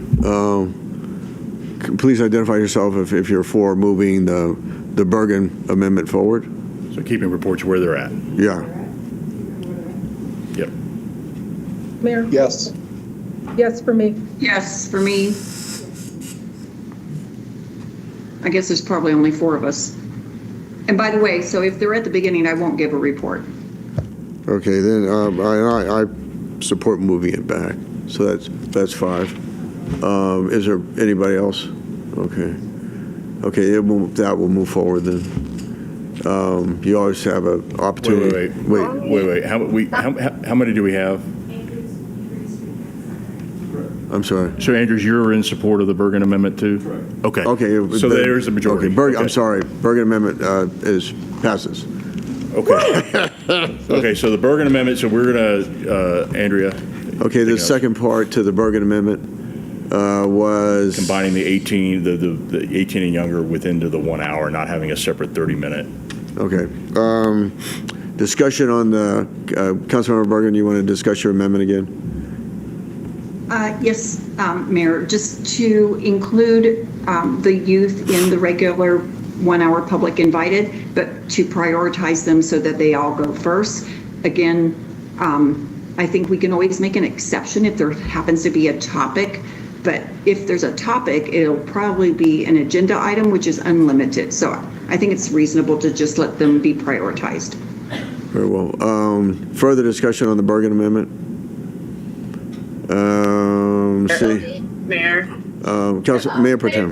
Please identify yourself if you're for moving the Bergen amendment forward. So keeping reports where they're at. Yeah. Yep. Mayor? Yes. Yes, for me. Yes, for me. I guess there's probably only 4 of us. And by the way, so if they're at the beginning, I won't give a report. Okay, then I support moving it back. So that's 5. Is there anybody else? Okay. Okay, that will move forward then. You always have an opportunity. Wait. How many do we have? I'm sorry. So Andrews, you're in support of the Bergen Amendment too? Correct. Okay. Okay. So there's the majority. Okay, I'm sorry. Bergen Amendment passes. Okay. Okay, so the Bergen Amendment, so we're going to, Andrea. Okay, the second part to the Bergen Amendment was... Combining the 18 and younger within the 1 hour, not having a separate 30-minute. Okay. Discussion on the, Councilmember Bergen, you want to discuss your amendment again? Yes, Mayor, just to include the youth in the regular 1 hour public invited, but to prioritize them so that they all go first. Again, I think we can always make an exception if there happens to be a topic, but if there's a topic, it'll probably be an agenda item, which is unlimited. So I think it's reasonable to just let them be prioritized. Very well. Further discussion on the Bergen Amendment? Mayor. Mayor Pro Tem.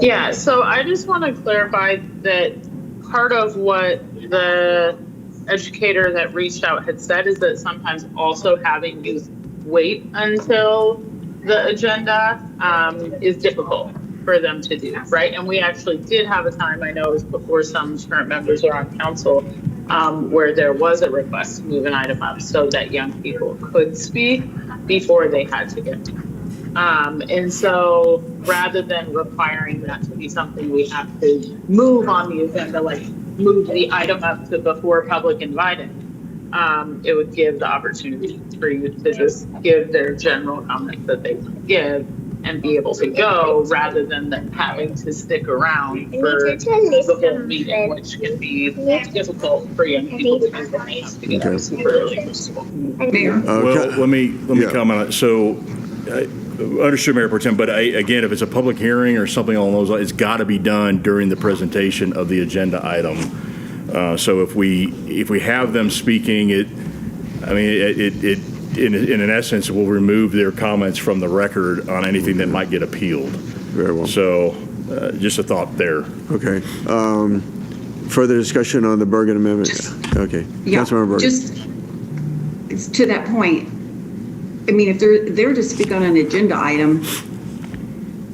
Yeah, so I just want to clarify that part of what the educator that reached out had said is that sometimes also having youth wait until the agenda is difficult for them to do, right? And we actually did have a time, I know it was before some current members are on council, where there was a request to move an item up so that young people could speak before they had to get to. And so rather than requiring that to be something we have to move on the agenda, like move the item up to before public invited, it would give the opportunity for you to just give their general comments that they want to give and be able to go rather than them having to stick around for the whole meeting, which can be difficult for young people to do when they have to get up super early for school. Mayor? Well, let me comment on it. So, understood, Mayor Pro Tem, but again, if it's a public hearing or something along those lines, it's got to be done during the presentation of the agenda item. So if we have them speaking, in an essence, will remove their comments from the record on anything that might get appealed. Very well. So just a thought there. Okay. Further discussion on the Bergen Amendment? Okay. Yeah, Councilmember Bergen. just to that point, I mean, if they're there to speak on an agenda item,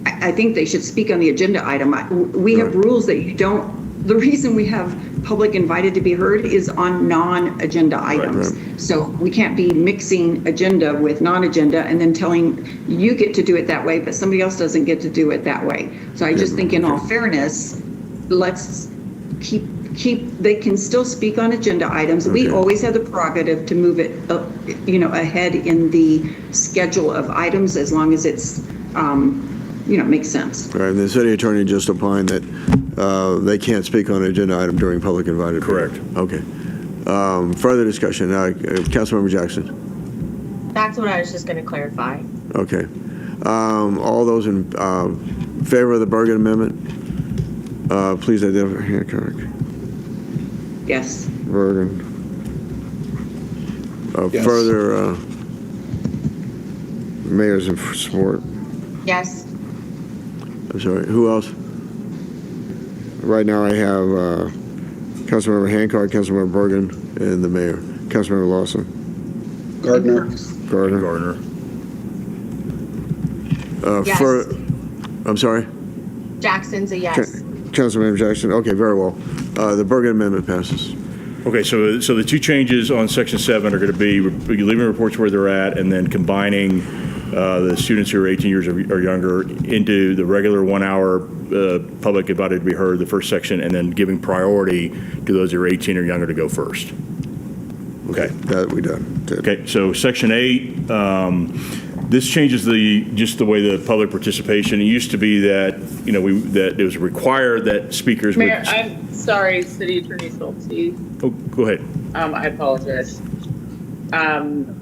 I think they should speak on the agenda item. We have rules that you don't, the reason we have public invited to be heard is on non-agenda items. Right. So we can't be mixing agenda with non-agenda and then telling you get to do it that way, but somebody else doesn't get to do it that way. So I just think in all fairness, let's keep, they can still speak on agenda items. Okay. We always have the prerogative to move it, ahead in the schedule of items as long as it's, makes sense. All right, and the city attorney just opined that they can't speak on an agenda item during public invited. Correct. Okay. Further discussion. Councilmember Jackson. That's what I was just going to clarify. Okay. All those in favor of the Bergen Amendment, please identify Hancock. Yes. Bergen. Yes. Further, mayor's in support. Yes. I'm sorry, who else? Right now I have Councilmember Hancock, Councilmember Bergen, and the mayor. Councilmember Lawson. Gardner. Gardner. Yes. I'm sorry? Jackson's a yes. Councilmember Jackson, okay, very well. The Bergen Amendment passes. Okay, so the two changes on Section 7 are going to be leaving reports where they're at and then combining the students who are 18 years or younger into the regular 1 hour public invited to be heard, the first section, and then giving priority to those who are 18 or younger to go first. Okay. That we done. Okay, so Section 8, this changes just the way the public participation. It used to be that, that it was required that speakers would. Mayor, I'm sorry, City Attorney Schulte. Oh, go ahead. I apologize.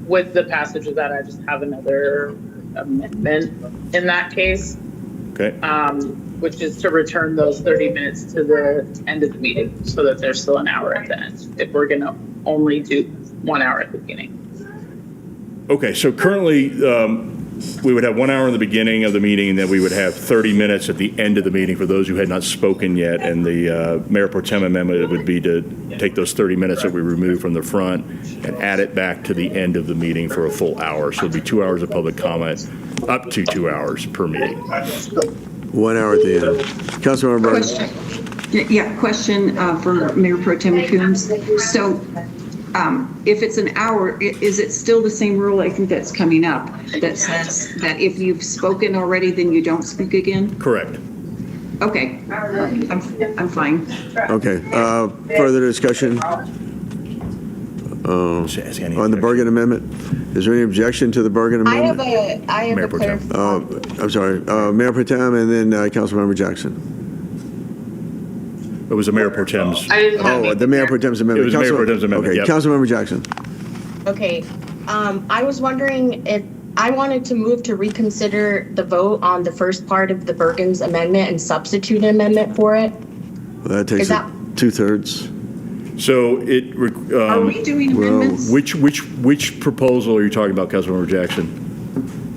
With the passage of that, I just have another amendment in that case. Okay. which is to return those 30 minutes to the end of the meeting so that there's still an hour at the end, if we're going to only do 1 hour at the beginning. Okay, so currently, we would have 1 hour in the beginning of the meeting, and then we would have 30 minutes at the end of the meeting for those who had not spoken yet. And the Mayor Pro Tem amendment would be to take those 30 minutes that we removed from the front and add it back to the end of the meeting for a full hour. So it'd be 2 hours of public comment, up to 2 hours per meeting. 1 hour at the end. Councilmember Bergen. Question. Yeah, question for Mayor Pro Tem Coombs. So if it's an hour, is it still the same rule, I think that's coming up, that says that if you've spoken already, then you don't speak again? Correct. Okay, I'm fine. Okay, further discussion on the Bergen Amendment? Is there any objection to the Bergen Amendment? I have a clarification. I'm sorry, Mayor Pro Tem and then Councilmember Jackson. It was the Mayor Pro Tem's. I didn't have The Mayor Pro Tem's amendment. It was Mayor Pro Tem's amendment, Okay, yep. Councilmember Jackson. Okay, I was wondering if, I wanted to move to reconsider the vote on the first part of the Bergen's amendment and substitute an amendment for it. Well, that takes Is that- 2/3. So it, Are we doing amendments? which proposal are you talking about, Councilmember Jackson?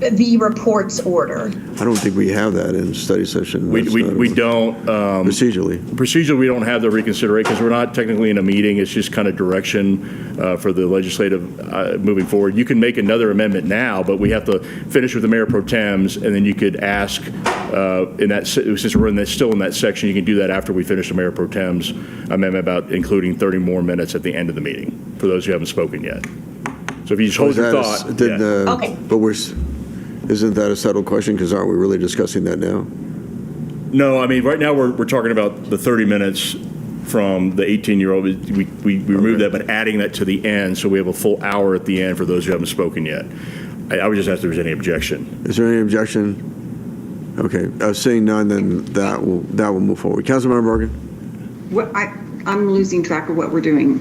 The reports order. I don't think we have that in study session. We That's not- don't. Procedurally. Procedurally, we don't have the reconsideration because we're not technically in a meeting. It's just kind of direction for the legislative moving forward. You can make another amendment now, but we have to finish with the Mayor Pro Tems, and then you could ask in that, since we're still in that section, you can do that after we finish the Mayor Pro Tems amendment about including 30 more minutes at the end of the meeting for those who haven't spoken yet. So if you just hold your thought. Yeah. Okay. But isn't that a settled question? Because aren't we really discussing that now? No, I mean, right now, we're talking about the 30 minutes from the 18-year-old. We removed that, but adding that to the end, so we have a full hour at the end for those who haven't spoken yet. I would just ask if there's any objection. Is there any objection? Okay, seeing none, then that will move forward. Councilmember Bergen? I'm losing track of what we're doing.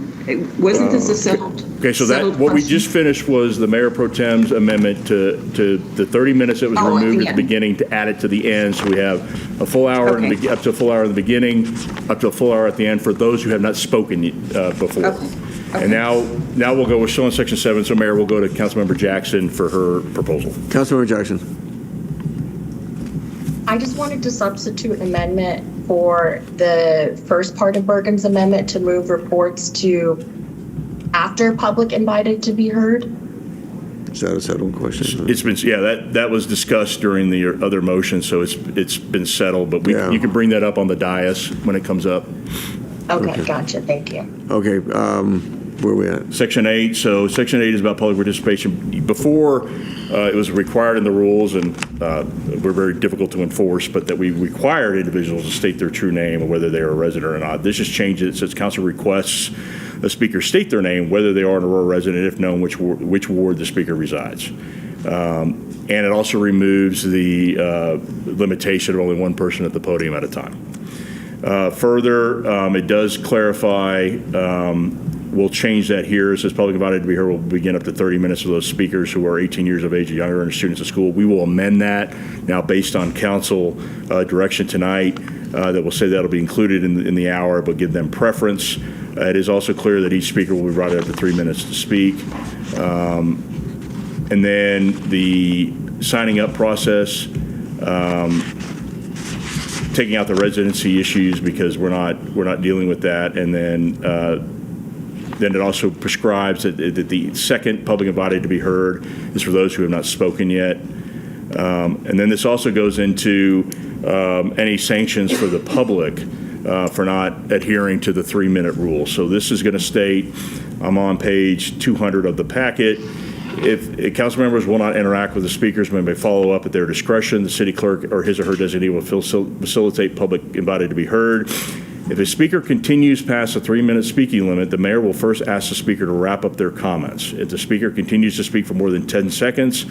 Wasn't this a settled? Okay, so settled what we question? just finished was the Mayor Pro Tem's amendment to the 30 minutes that was Oh, at the removed at the end. beginning to add it to the end. So we have a full hour, Okay. up to a full hour in the beginning, up to a full hour at the end for those who have not spoken before. Okay. And now we'll go, we're still in section 7, so Mayor, we'll go to Councilmember Jackson for her proposal. Councilmember Jackson. I just wanted to substitute an amendment for the first part of Bergen's amendment to move reports to after public invited to be heard. Is that a settled question? It's been, that was discussed during the other motion, so it's been settled, but Yeah. you can bring that up on the dais when it comes up. Okay, gotcha, thank you. Okay, where are we at? Section 8, so Section 8 is about public participation. Before, it was required in the rules, and were very difficult to enforce, but that we required individuals to state their true name or whether they are a resident or not. This just changed it. It says council requests a speaker state their name, whether they are an Aurora resident, if known, which ward the speaker resides. And it also removes the limitation of only one person at the podium at a time. Further, it does clarify, we'll change that here. It says public invited to be heard will begin up to 30 minutes for those speakers who are 18 years of age or younger and students at school. We will amend that now based on council direction tonight that will say that'll be included in the hour, but give them preference. It is also clear that each speaker will be provided up to 3 minutes to speak. And then the signing up process, taking out the residency issues because we're not dealing with that. And then it also prescribes that the second public invited to be heard is for those who have not spoken yet. And then this also goes into any sanctions for the public for not adhering to the 3-minute rule. So this is going to state, I'm on page 200 of the packet, if council members will not interact with the speakers, may follow up at their discretion. The city clerk or his or her designee will facilitate public invited to be heard. If a speaker continues past the 3-minute speaking limit, the mayor will first ask the speaker to wrap up their comments. If the speaker continues to speak for more than 10 seconds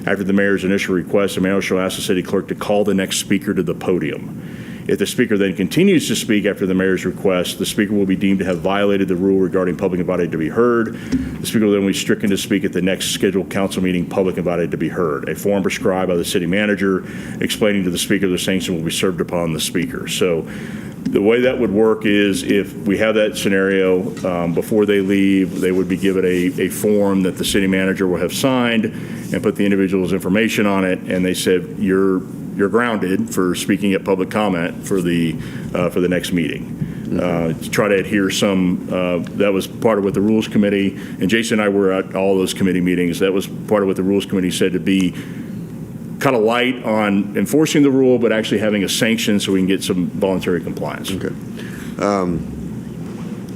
after the mayor's initial request, the mayor shall ask the city clerk to call the next speaker to the podium. If the speaker then continues to speak after the mayor's request, the speaker will be deemed to have violated the rule regarding public invited to be heard. The speaker will then be stricken to speak at the next scheduled council meeting, public invited to be heard. A form prescribed by the city manager explaining to the speaker the sanction will be served upon the speaker. So the way that would work is if we have that scenario, before they leave, they would be given a form that the city manager will have signed and put the individual's information on it, and they said, you're grounded for speaking at public comment for the next meeting. To try to adhere that was part of what the Rules Committee, and Jason and I were at all those committee meetings, that was part of what the Rules Committee said, to be kind of light on enforcing the rule, but actually having a sanction so we can get some voluntary compliance. Okay.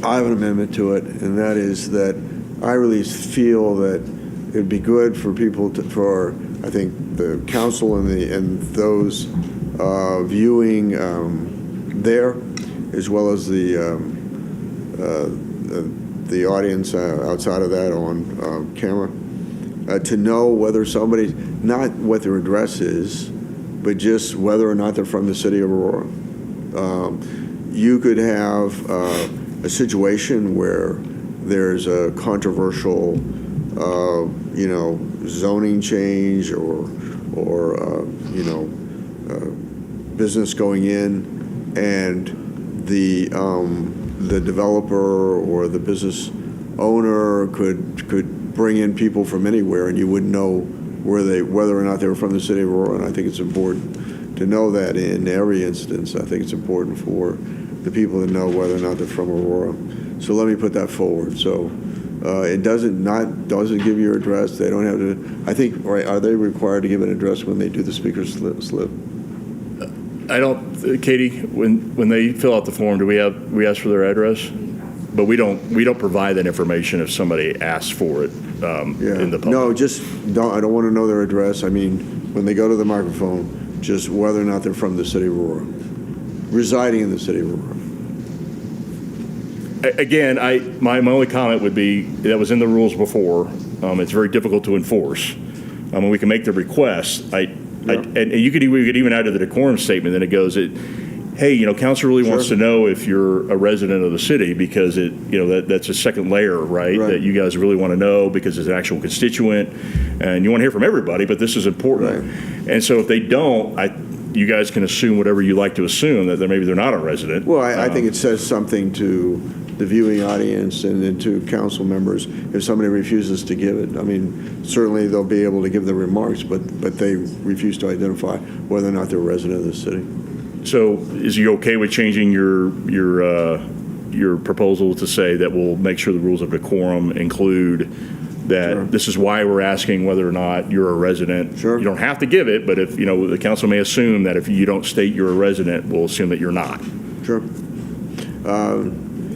I have an amendment to it, and that is that I really feel that it'd be good for people I think the council and those viewing there, as well as the audience outside of that on camera, to know whether somebody, not what their address is, but just whether or not they're from the city of Aurora. You could have a situation where there's a controversial, zoning change or business going in, and the developer or the business owner could bring in people from anywhere, and you wouldn't know whether or not they were from the city of Aurora. And I think it's important to know that in every instance. I think it's important for the people to know whether or not they're from Aurora. So let me put that forward. So it doesn't give your address. They don't have to. I think, right? Are they required to give an address when they do the speaker's slip? I don't, Katie. When they fill out the form, do we ask for their address? But we don't provide that information if somebody asks for it in the public. No, I don't want to know their address. I mean, when they go to the microphone, just whether or not they're from the city of Aurora, residing in the city of Aurora. Again, my only comment would be that was in the rules before. It's very difficult to enforce. When we can make the request, and we could even add to the decorum statement. Then it goes, hey, council really wants to know if you're a resident of the city, because that's a second layer, right? That you guys really want to know because it's an actual constituent, and you want to hear from everybody. But this is important, and so if they don't, you guys can assume whatever you like to assume, that maybe they're not a resident. Well, I think it says something to the viewing audience and then to council members if somebody refuses to give it. I mean, certainly they'll be able to give their remarks, but they refuse to identify whether or not they're a resident of the city. So is you okay with changing your proposal to say that we'll make sure the rules of decorum include that this is why we're asking whether or not you're a resident? Sure. You don't have to give it, but if, the council may assume that if you don't state you're a resident, we'll assume that you're not. Sure.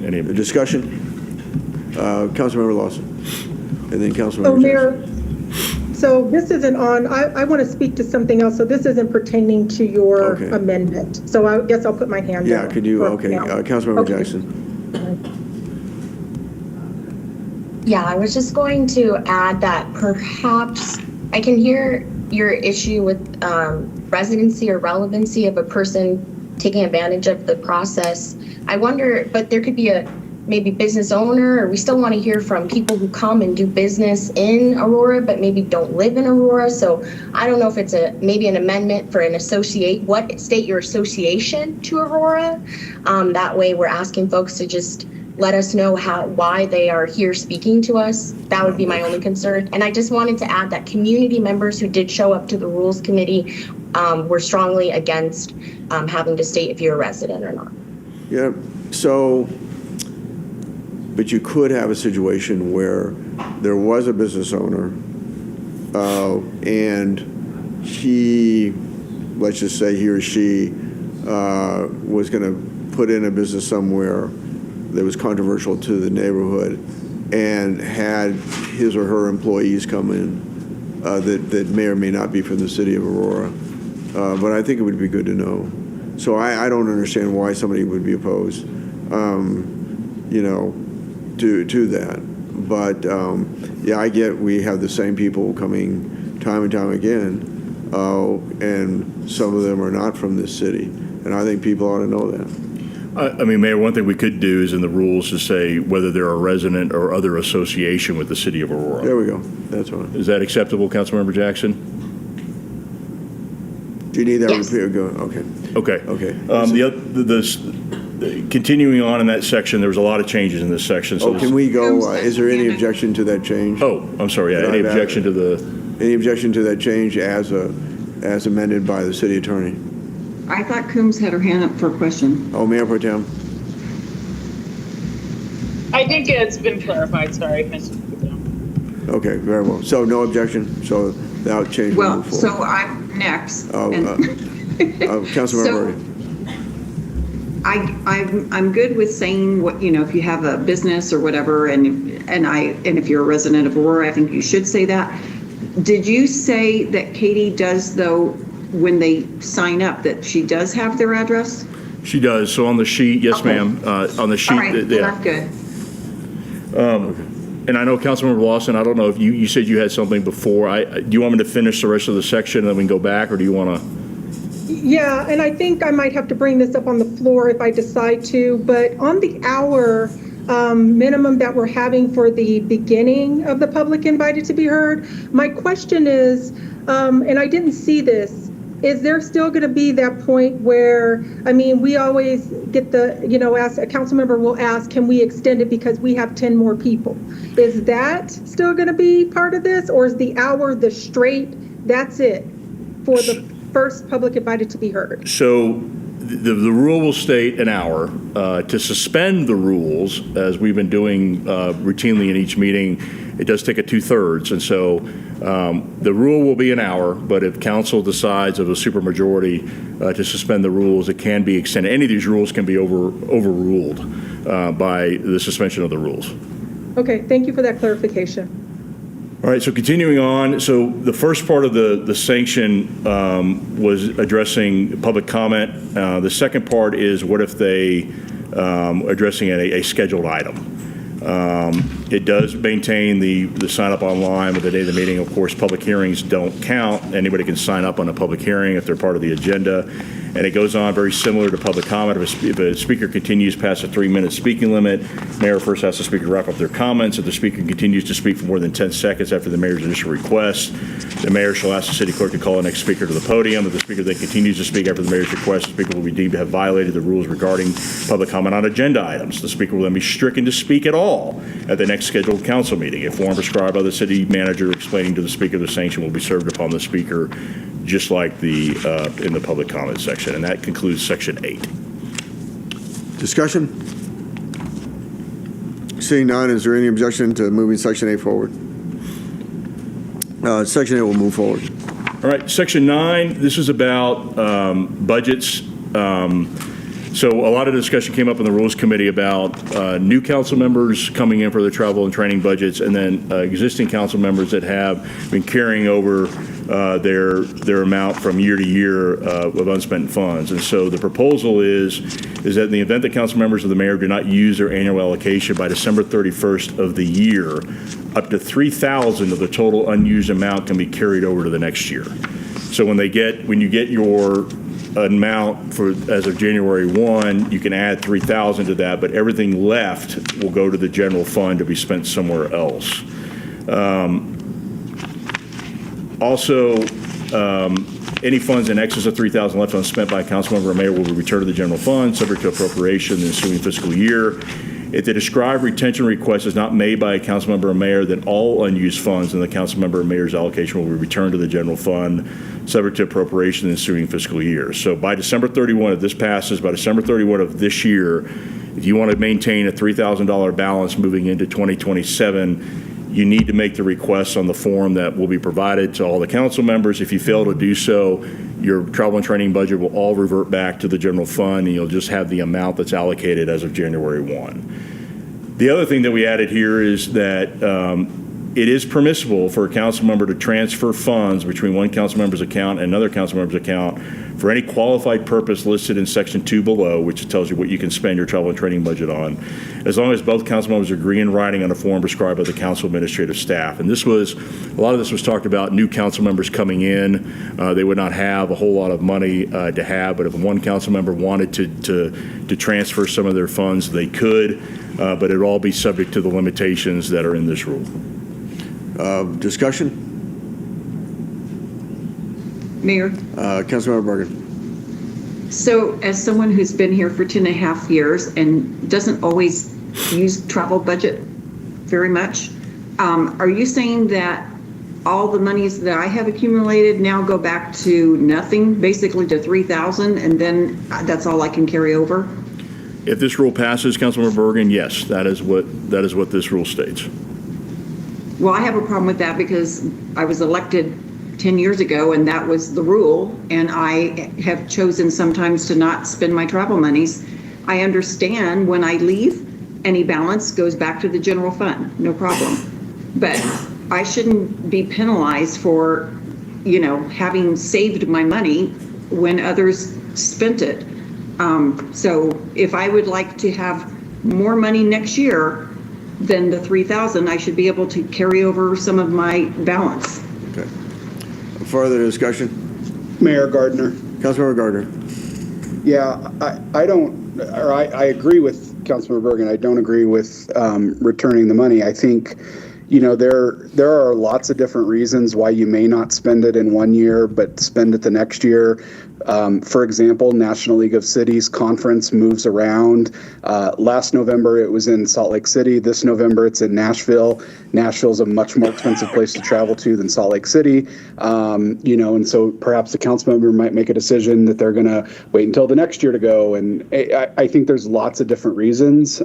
Any discussion? Councilmember Lawson. And then Councilmember So, Mayor, Jackson. so this isn't on, I want to speak to something else. So this isn't pertaining to your amendment. So I guess I'll put my hand down. Yeah, could you, Councilmember Jackson. Yeah, I was just going to add that perhaps I can hear your issue with residency or relevancy of a person taking advantage of the process. I wonder, but there could be a maybe business owner, or we still want to hear from people who come and do business in Aurora, but maybe don't live in Aurora. So I don't know if it's maybe an amendment for state your association to Aurora. That way we're asking folks to just let us know why they are here speaking to us. That would be my only concern. And I just wanted to add that community members who did show up to the Rules Committee were strongly against having to state if you're a resident or not. Yeah, so, but you could have a situation where there was a business owner and let's just say he or she was going to put in a business somewhere that was controversial to the neighborhood and had his or her employees come in that may or may not be from the city of Aurora. But I think it would be good to know. So I don't understand why somebody would be opposed, to that. But I get we have the same people coming time and time again, and some of them are not from this city, and I think people ought to know that. I mean, Mayor, one thing we could do is in the rules to say whether they're a resident or other association with the city of Aurora. There we go. That's all right. Is that acceptable, Councilmember Jackson? Do you need that Yes. repeal? Go, okay. Okay. Okay. Continuing on in that section, there was a lot of changes in this section. So Oh, can we go, is there any objection to that change? Oh, I'm sorry. Yeah, Can I any have objection to the? Any objection to that change as amended by the city attorney? I thought Coombs had her hand up for a question. Oh, Mayor Pro Tem. I think it's been clarified, sorry. Okay, very well. So no objection. So that change will Well, move so forward. I'm next. Oh, and- Councilmember. I'm good with saying what, if you have a business or whatever, and if you're a resident of Aurora, I think you should say that. Did you say that Katie does, though, when they sign up, that she does have their address? She does. So on the sheet, yes, Okay. ma'am. On the sheet, All right, well, yeah. that's good. And I know Councilmember Lawson, I don't know if you said you had something before. Do you want me to finish the rest of the section and then we can go back, or do you want to? Yeah, and I think I might have to bring this up on the floor if I decide to, but on the hour minimum that we're having for the beginning of the public invited to be heard, my question is, and I didn't see this, is there still going to be that point where, I mean, we always get ask, a council member will ask, can we extend it because we have 10 more people? Is that still going to be part of this, or is the hour the straight, that's it for the first public invited to be heard? So the rule will state an hour. To suspend the rules, as we've been doing routinely in each meeting, it does take a 2/3. And so the rule will be an hour, but if council decides of a supermajority to suspend the rules, it can be extended. Any of these rules can be overruled by the suspension of the rules. Okay, thank you for that clarification. All right, so continuing on, so the first part of the sanction was addressing public comment. The second part is what if they addressing a scheduled item. It does maintain the sign up online with the day of the meeting. Of course, public hearings don't count. Anybody can sign up on a public hearing if they're part of the agenda. And it goes on very similar to public comment. If a speaker continues past a 3-minute speaking limit, mayor first has the speaker wrap up their comments. If the speaker continues to speak for more than 10 seconds after the mayor's initial request, the mayor shall ask the city clerk to call the next speaker to the podium. If the speaker then continues to speak after the mayor's request, the speaker will be deemed to have violated the rules regarding public comment on agenda items. The speaker will then be stricken to speak at all at the next scheduled council meeting. If form prescribed by the city manager explaining to the speaker the sanction will be served upon the speaker, just like in the public comment section. And that concludes section 8. Discussion? Seeing none, is there any objection to moving section 8 forward? Section 8 will move forward. All right, section 9, this is about budgets. So a lot of discussion came up in the Rules Committee about new council members coming in for their travel and training budgets, and then existing council members that have been carrying over their amount from year to year of unspent funds. And so the proposal is that in the event that council members of the mayor do not use their annual allocation by December 31st of the year, up to $3,000 of the total unused amount can be carried over to the next year. So when you get your amount for as of January 1, you can add $3,000 to that, but everything left will go to the general fund to be spent somewhere else. Also, any funds in excess of $3,000 left unspent by a council member or mayor will be returned to the general fund, subject to appropriation in the ensuing fiscal year. If the described retention request is not made by a council member or mayor, then all unused funds in the council member or mayor's allocation will be returned to the general fund, subject to appropriation in the ensuing fiscal year. So by December 31, if this passes, by December 31 of this year, if you want to maintain a $3,000 balance moving into 2027, you need to make the requests on the form that will be provided to all the council members. If you fail to do so, your travel and training budget will all revert back to the general fund, and you'll just have the amount that's allocated as of January 1. The other thing that we added here is that it is permissible for a council member to transfer funds between one council member's account and another council member's account for any qualified purpose listed in section 2 below, which tells you what you can spend your travel and training budget on, as long as both council members agree in writing on a form prescribed by the council administrative staff. And a lot of this was talked about new council members coming in. They would not have a whole lot of money to have, but if one council member wanted to transfer some of their funds, they could, but it would all be subject to the limitations that are in this rule. Discussion? Mayor, Councilmember Bergen. so as someone who's been here for 2.5 years and doesn't always use travel budget very much, are you saying that all the monies that I have accumulated now go back to nothing, basically to 3,000, and then that's all I can carry over? If this rule passes, Councilmember Bergen, yes, that is what this rule states. Well, I have a problem with that because I was elected 10 years ago and that was the rule, and I have chosen sometimes to not spend my travel monies. I understand when I leave, any balance goes back to the general fund, no problem. But I shouldn't be penalized for, having saved my money when others spent it. So if I would like to have more money next year than the 3,000, I should be able to carry over some of my balance. Okay. Further discussion? Mayor Gardner. Councilmember Gardner. Yeah, I agree with Councilmember Bergen. I don't agree with returning the money. I think, there are lots of different reasons why you may not spend it in one year, but spend it the next year. For example, National League of Cities conference moves around. Last November, it was in Salt Lake City. This November, it's in Nashville. Nashville's a much more expensive place to travel to than Salt Lake City. And so perhaps the council member might make a decision that they're going to wait until the next year to go. And I think there's lots of different reasons.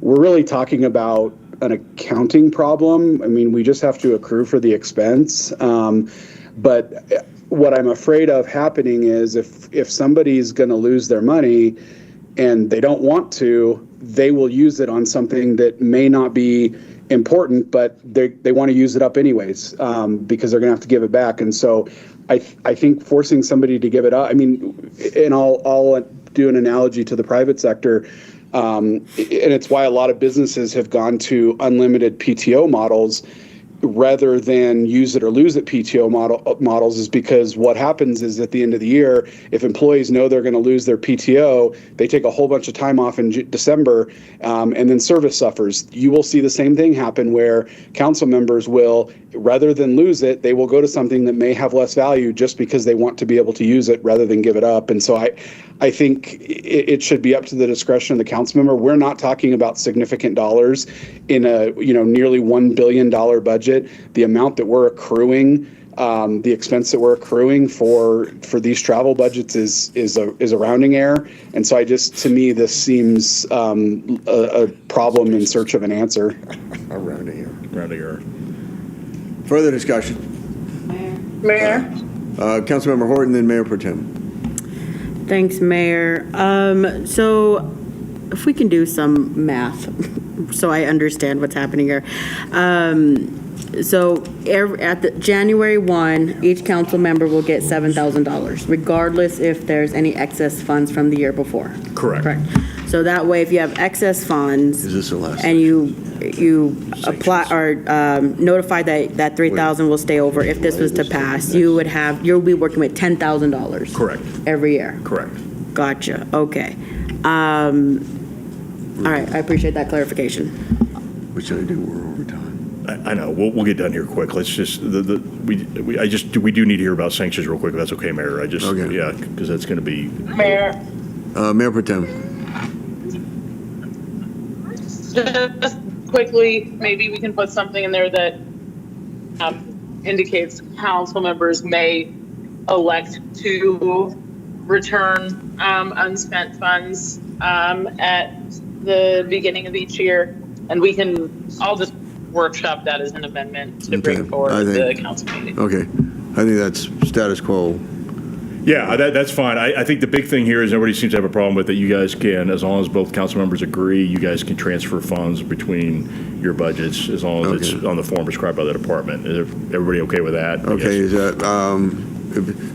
We're really talking about an accounting problem. I mean, we just have to accrue for the expense. But what I'm afraid of happening is if somebody's going to lose their money and they don't want to, they will use it on something that may not be important, but they want to use it up anyways, because they're going to have to give it back. And so I think forcing somebody to give it up, and I'll do an analogy to the private sector. And it's why a lot of businesses have gone to unlimited PTO models rather than use it or lose it PTO models, is because what happens is at the end of the year, if employees know they're going to lose their PTO, they take a whole bunch of time off in December, and then service suffers. You will see the same thing happen where council members will, rather than lose it, they will go to something that may have less value just because they want to be able to use it rather than give it up. And so I think it should be up to the discretion of the council member. We're not talking about significant dollars in a nearly $1 billion budget. The amount that we're accruing, the expense that we're accruing for these travel budgets is a rounding error. And so to me, this seems a problem in search of an answer. A rounding error. Rounding error. Further discussion? Mayor? Councilmember Horton, then Mayor Pro Tem. Thanks, Mayor. So if we can do some math so I understand what's happening here. So at the January 1, each council member will get $7,000, regardless if there's any excess funds from the year before. Correct. So that way, if you have excess funds Is this the last and you apply or notify that 3,000 will stay over, if this was to pass, you'll be working with $10,000. Correct. Every year. Correct. Gotcha. Okay. All right. I appreciate that clarification. What should I do? We're over time. I know. We'll get done here quick. Let's just we do need to hear about sanctions real quick. If that's okay, Mayor. Okay. Yeah, because that's going to be Mayor? Mayor Pro Tem. Just quickly, maybe we can put something in there that indicates council members may elect to return unspent funds at the beginning of each year. And I'll just workshop that as an amendment to bring forward to the council meeting. Okay. I think that's status quo. Yeah, that's fine. I think the big thing here is nobody seems to have a problem with it. You guys can, as long as both council members agree, you guys can transfer funds between your budgets as long as it's on the form prescribed by the department. Is everybody okay with that? Okay, is that,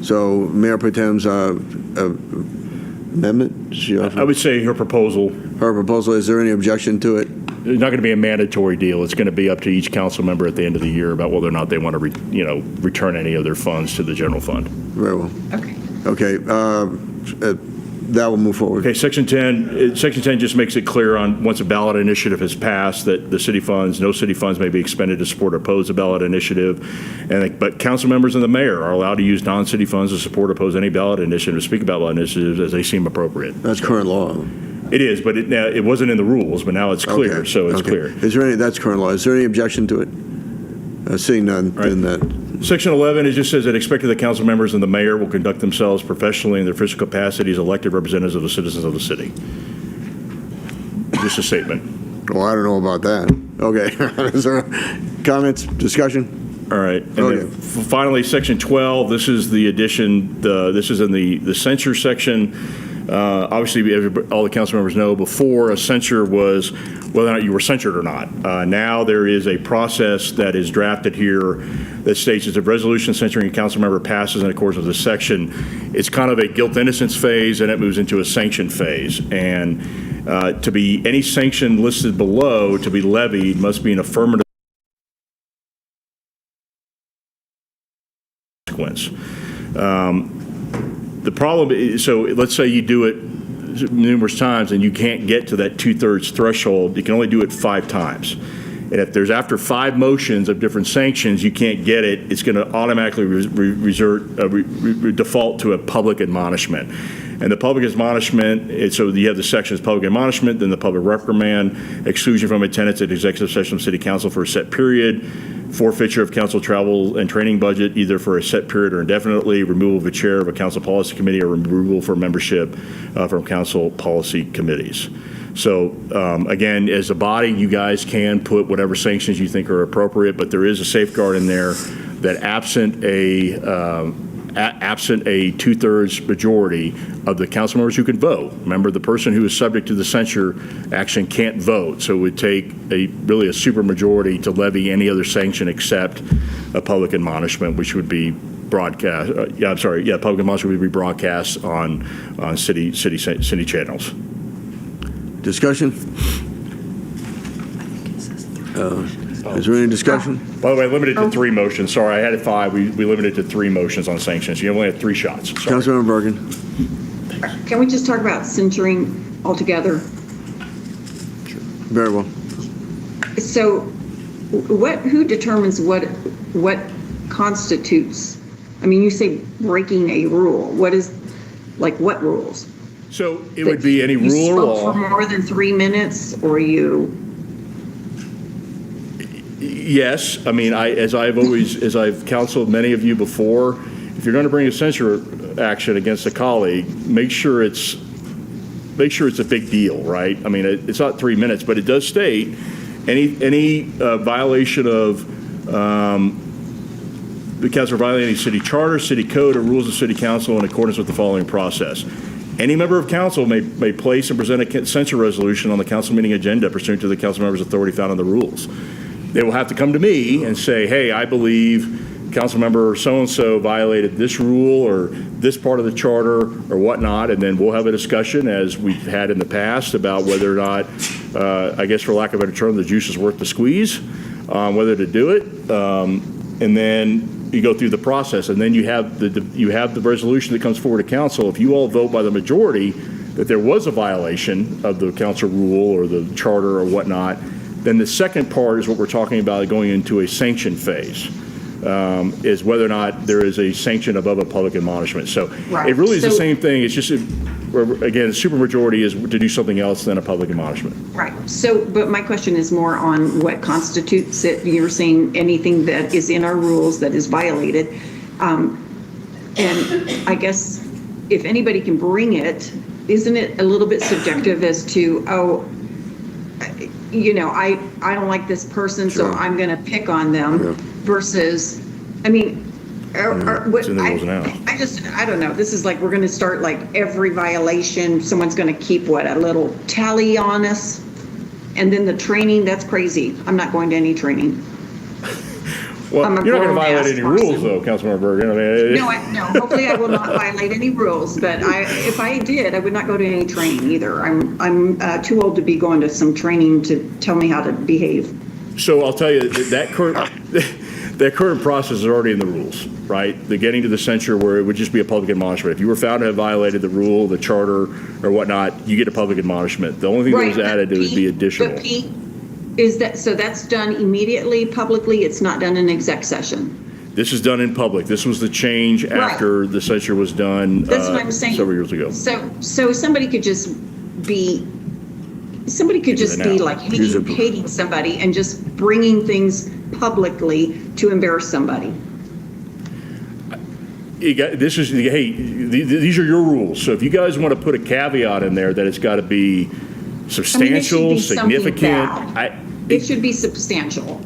so Mayor Pro Tem's amendment? I would say her proposal. Her proposal, is there any objection to it? It's not going to be a mandatory deal. It's going to be up to each council member at the end of the year about whether or not they want to, return any of their funds to the general fund. Very well. Okay. Okay, that will move forward. Okay, Section 10 just makes it clear on, once a ballot initiative has passed, that the city funds, no city funds may be expended to support or oppose a ballot initiative. But council members and the mayor are allowed to use non-city funds to support or oppose any ballot initiative, speak about ballot initiatives as they seem appropriate. That's current law. It is, but it wasn't in the rules, but now it's clear, Okay, so it's okay. clear. Is there any, that's current law. Is there any objection to it? Seeing none, then that. Section 11, it just says that expected the council members and the mayor will conduct themselves professionally in their official capacity as elected representatives of the citizens of the city. Just a statement. Well, I don't know about that. Okay. Is there comments, discussion? All right. And Okay. then finally, Section 12, this is the addition, this is in the censure section. Obviously, all the council members know before a censure was whether or not you were censured or not. Now there is a process that is drafted here that states that if a resolution censuring a council member passes in accordance with this section, it's kind of a guilt innocence phase and it moves into a sanction phase. And to be any sanction listed below to be levied must be an affirmative consequence. The problem is, so let's say you do it numerous times and you can't get to that 2/3 threshold, you can only do it 5 times. And if there's after 5 motions of different sanctions, you can't get it, it's going to automatically default to a public admonishment. And the public admonishment, so you have the sections public admonishment, then the public reprimand, exclusion from attendance at executive session of city council for a set period, forfeiture of council travel and training budget either for a set period or indefinitely, removal of a chair of a council policy committee, or removal for membership from council policy committees. So again, as a body, you guys can put whatever sanctions you think are appropriate, but there is a safeguard in there that absent a 2/3 majority of the council members who can vote. Remember, the person who is subject to the censure action can't vote, so it would take really a supermajority to levy any other sanction except a public admonishment, which would be broadcast. Public admonishment would be broadcast on city channels. Discussion? Is there any discussion? By the way, limited to 3 motions. Sorry, I had it 5. We limited it to 3 motions on sanctions. You only had 3 shots. Sorry. Councilmember Bergen. Can we just talk about censuring altogether? Very well. So who determines what constitutes, I mean, you say breaking a rule. What rules? So it would be any rule or You spoke law. for more than 3 minutes, or you? Yes, I mean, as I've counseled many of you before, if you're going to bring a censure action against a colleague, make sure it's a big deal, right? I mean, it's not 3 minutes, but it does state any violation of the council violating any city charter, city code, or rules of city council in accordance with the following process. Any member of council may place and present a censure resolution on the council meeting agenda pursuant to the council member's authority found in the rules. They will have to come to me and say, hey, I believe council member so-and-so violated this rule or this part of the charter or whatnot, and then we'll have a discussion, as we've had in the past, about whether or not, I guess for lack of a better term, the juice is worth the squeeze, whether to do it. And then you go through the process, and then you have the resolution that comes forward to council. If you all vote by the majority that there was a violation of the council rule or the charter or whatnot, then the second part is what we're talking about, going into a sanction phase, is whether or not there is a sanction above a public admonishment. So Right. it really is the So- same thing. It's just, again, supermajority is to do something else than a public admonishment. Right. So, but my question is more on what constitutes it. You're saying anything that is in our rules that is violated. And I guess if anybody can bring it, isn't it a little bit subjective as to, I don't like this person, so I'm going to pick on them versus, I mean, It's in the rules now. I I don't know. This is like, we're going to start like every violation. Someone's going to keep a little tally on us. And then the training, that's crazy. I'm not going to any training. Well, I'm a you're not going to violate grown-ass any person. rules, though, Councilmember Bergen. I mean, No, hopefully I will not violate any rules, but if I did, I would not go to any training either. I'm too old to be going to some training to tell me how to behave. So I'll tell you that current process is already in the rules, right? The getting to the censure where it would just be a public admonishment. If you were found to have violated the rule, the charter, or whatnot, you get a public admonishment. The only thing that was added would be additional. But Pete, so that's done immediately, publicly? It's not done in exec session? This is done in public. This was the change after the censure was done That's what I'm saying. several years ago. So somebody could just be like hating somebody and just bringing things publicly to embarrass somebody. These are your rules. So if you guys want to put a caveat in there that it's got to be substantial, significant. It should be substantial.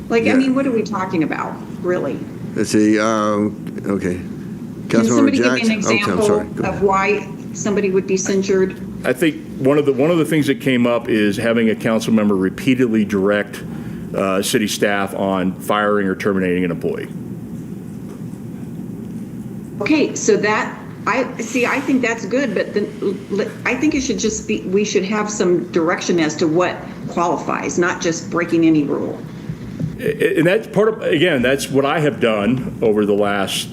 Like, I mean, what are we talking about, really? Let's see, okay. Can somebody give me an Jackson? example of why somebody would be censured? I think one of the things that came up is having a council member repeatedly direct city staff on firing or terminating an employee. Okay, so I think that's good, but then I think it should just be, we should have some direction as to what qualifies, not just breaking any rule. And that's part of, again, that's what I have done over the last,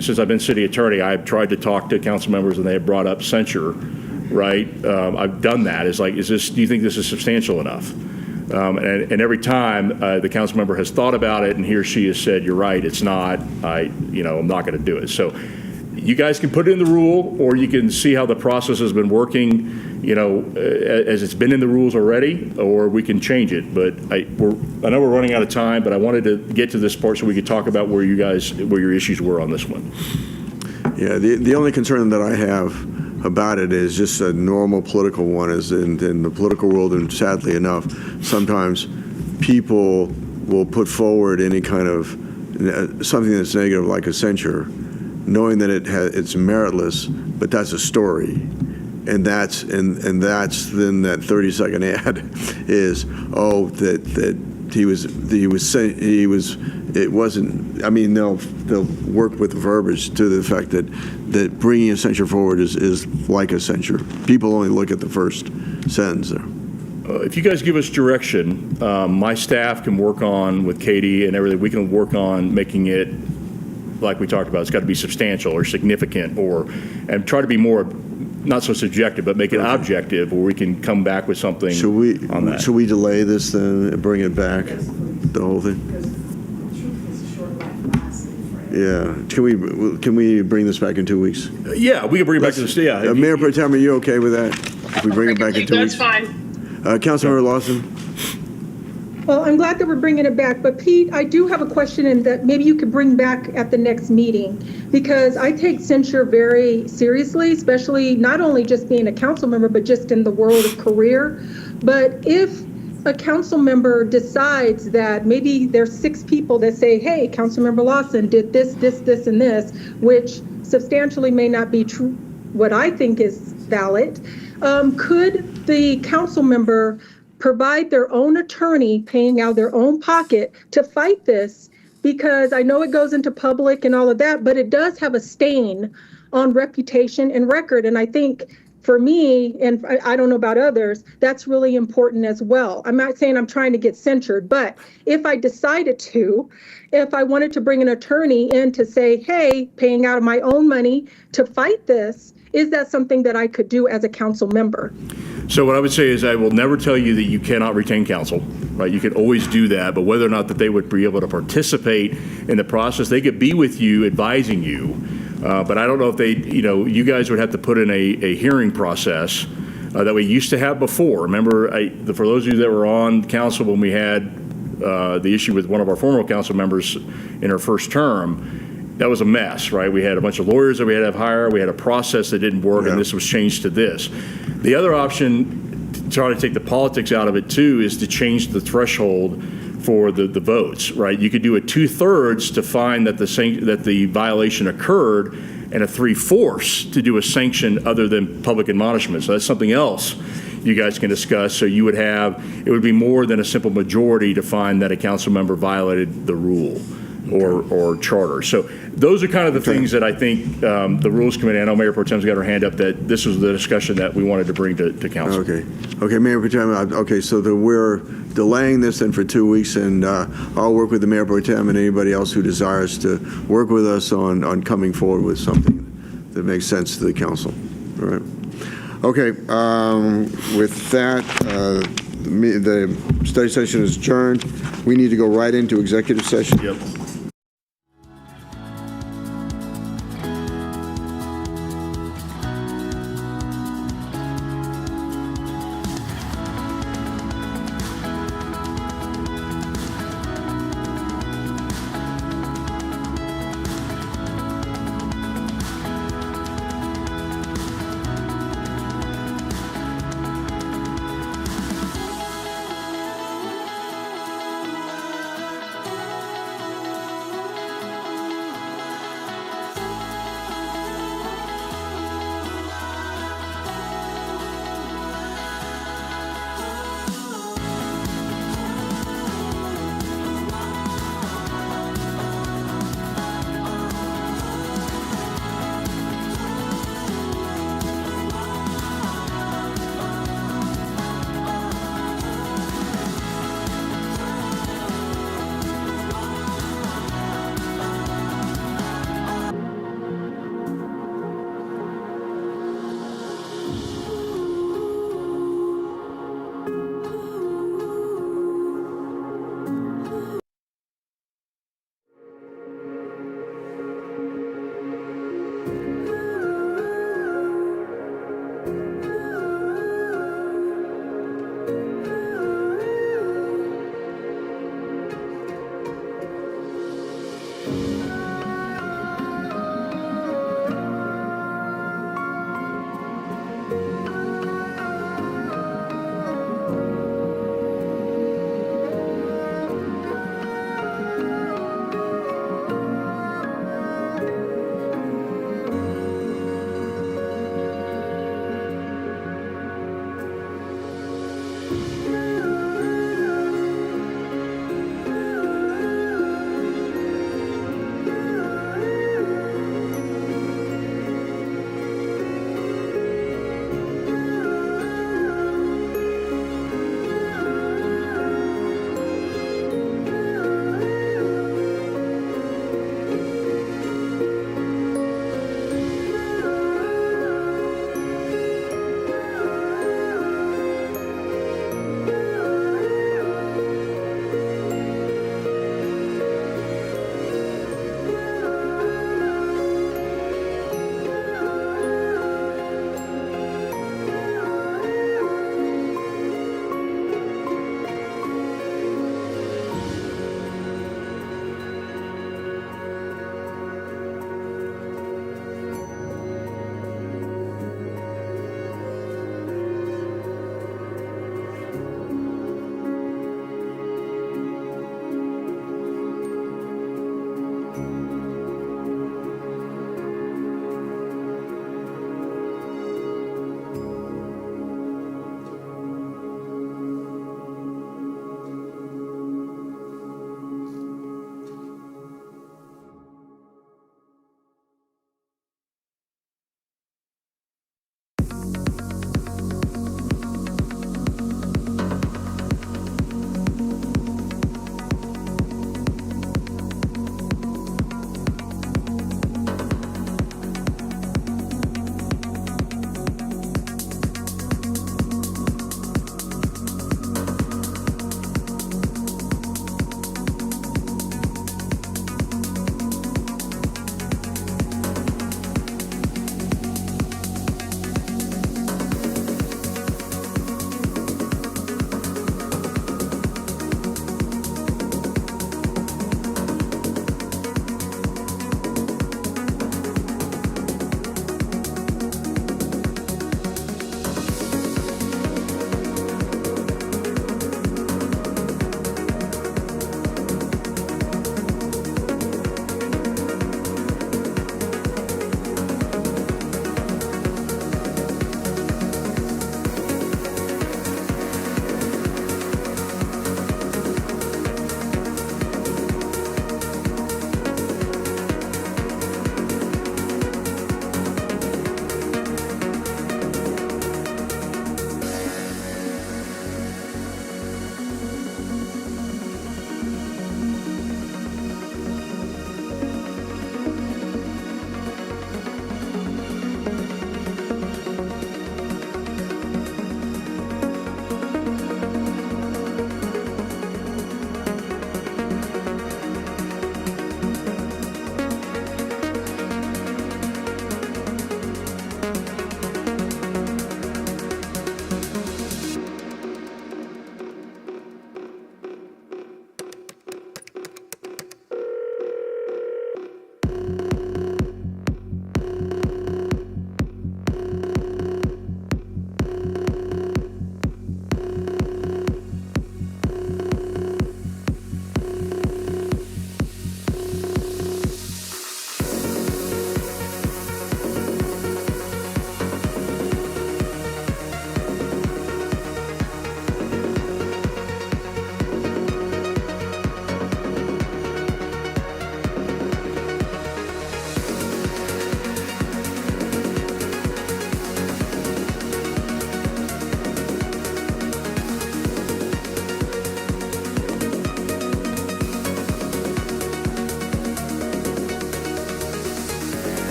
since I've been city attorney. I've tried to talk to council members and they have brought up censure, right? I've done that. It's like, do you think this is substantial enough? And every time the council member has thought about it and he or she has said, you're right, it's not, I'm not going to do it. So you guys can put it in the rule, or you can see how the process has been working, as it's been in the rules already, or we can change it. But I know we're running out of time, but I wanted to get to this part so we could talk about where your issues were on this one. Yeah, the only concern that I have about it is just a normal political one, is in the political world, and sadly enough, sometimes people will put forward any kind of something that's negative, like a censure, knowing that it's meritless, but that's a story, and that's then that 30-second ad is, it wasn't. I mean, they'll work with the verbiage to the fact that bringing a censure forward is like a censure. People only look at the first sentence there. If you guys give us direction, my staff can work on, with Katie and everything, we can work on making it, like we talked about, it's got to be substantial or significant, and try to be more, not so subjective, but make it objective, where we can come back with something on that. Should we delay this then and bring it back, the whole thing? Yeah. Can we bring this back in 2 weeks? Yeah, we can bring it back to the, yeah. Mayor Pro Tem, are you okay with that? If we bring it back in 2 weeks? That's fine. Councilmember Lawson? Well, I'm glad that we're bringing it back, but Pete, I do have a question in that maybe you could bring back at the next meeting, because I take censure very seriously, especially not only just being a council member, but just in the world of career. But if a council member decides that maybe there's 6 people that say, hey, Councilmember Lawson did this, and this, which substantially may not be true, what I think is valid, could the council member provide their own attorney paying out their own pocket to fight this? Because I know it goes into public and all of that, but it does have a stain on reputation and record. And I think for me, and I don't know about others, that's really important as well. I'm not saying I'm trying to get censured, but if I decided to, if I wanted to bring an attorney in to say, hey, paying out of my own money to fight this, is that something that I could do as a council member? So what I would say is, I will never tell you that you cannot retain counsel, right? You can always do that, but whether or not that they would be able to participate in the process, they could be with you, advising you. But I don't know if they, you guys would have to put in a hearing process that we used to have before. Remember, for those of you that were on council when we had the issue with one of our former council members in her first term, that was a mess, right? We had a bunch of lawyers that we had to hire. We had a process that didn't work, and this was changed to this. The other option, to try to take the politics out of it too, is to change the threshold for the votes, right? You could do a 2/3 to find that the violation occurred, and a 3/4 to do a sanction other than public admonishment. So that's something else you guys can discuss. So you would have, it would be more than a simple majority to find that a council member violated the rule or charter. So those are kind of the things that I think the Rules Committee, I know Mayor Pro Tem's got her hand up, that this was the discussion that we wanted to bring to council. Okay, Mayor Pro Tem, okay, so we're delaying this then for 2 weeks, and I'll work with the Mayor Pro Tem and anybody else who desires to work with us on coming forward with something that makes sense to the council. All right. Okay, with that, the study session is adjourned. We need to go right into executive session. Yep.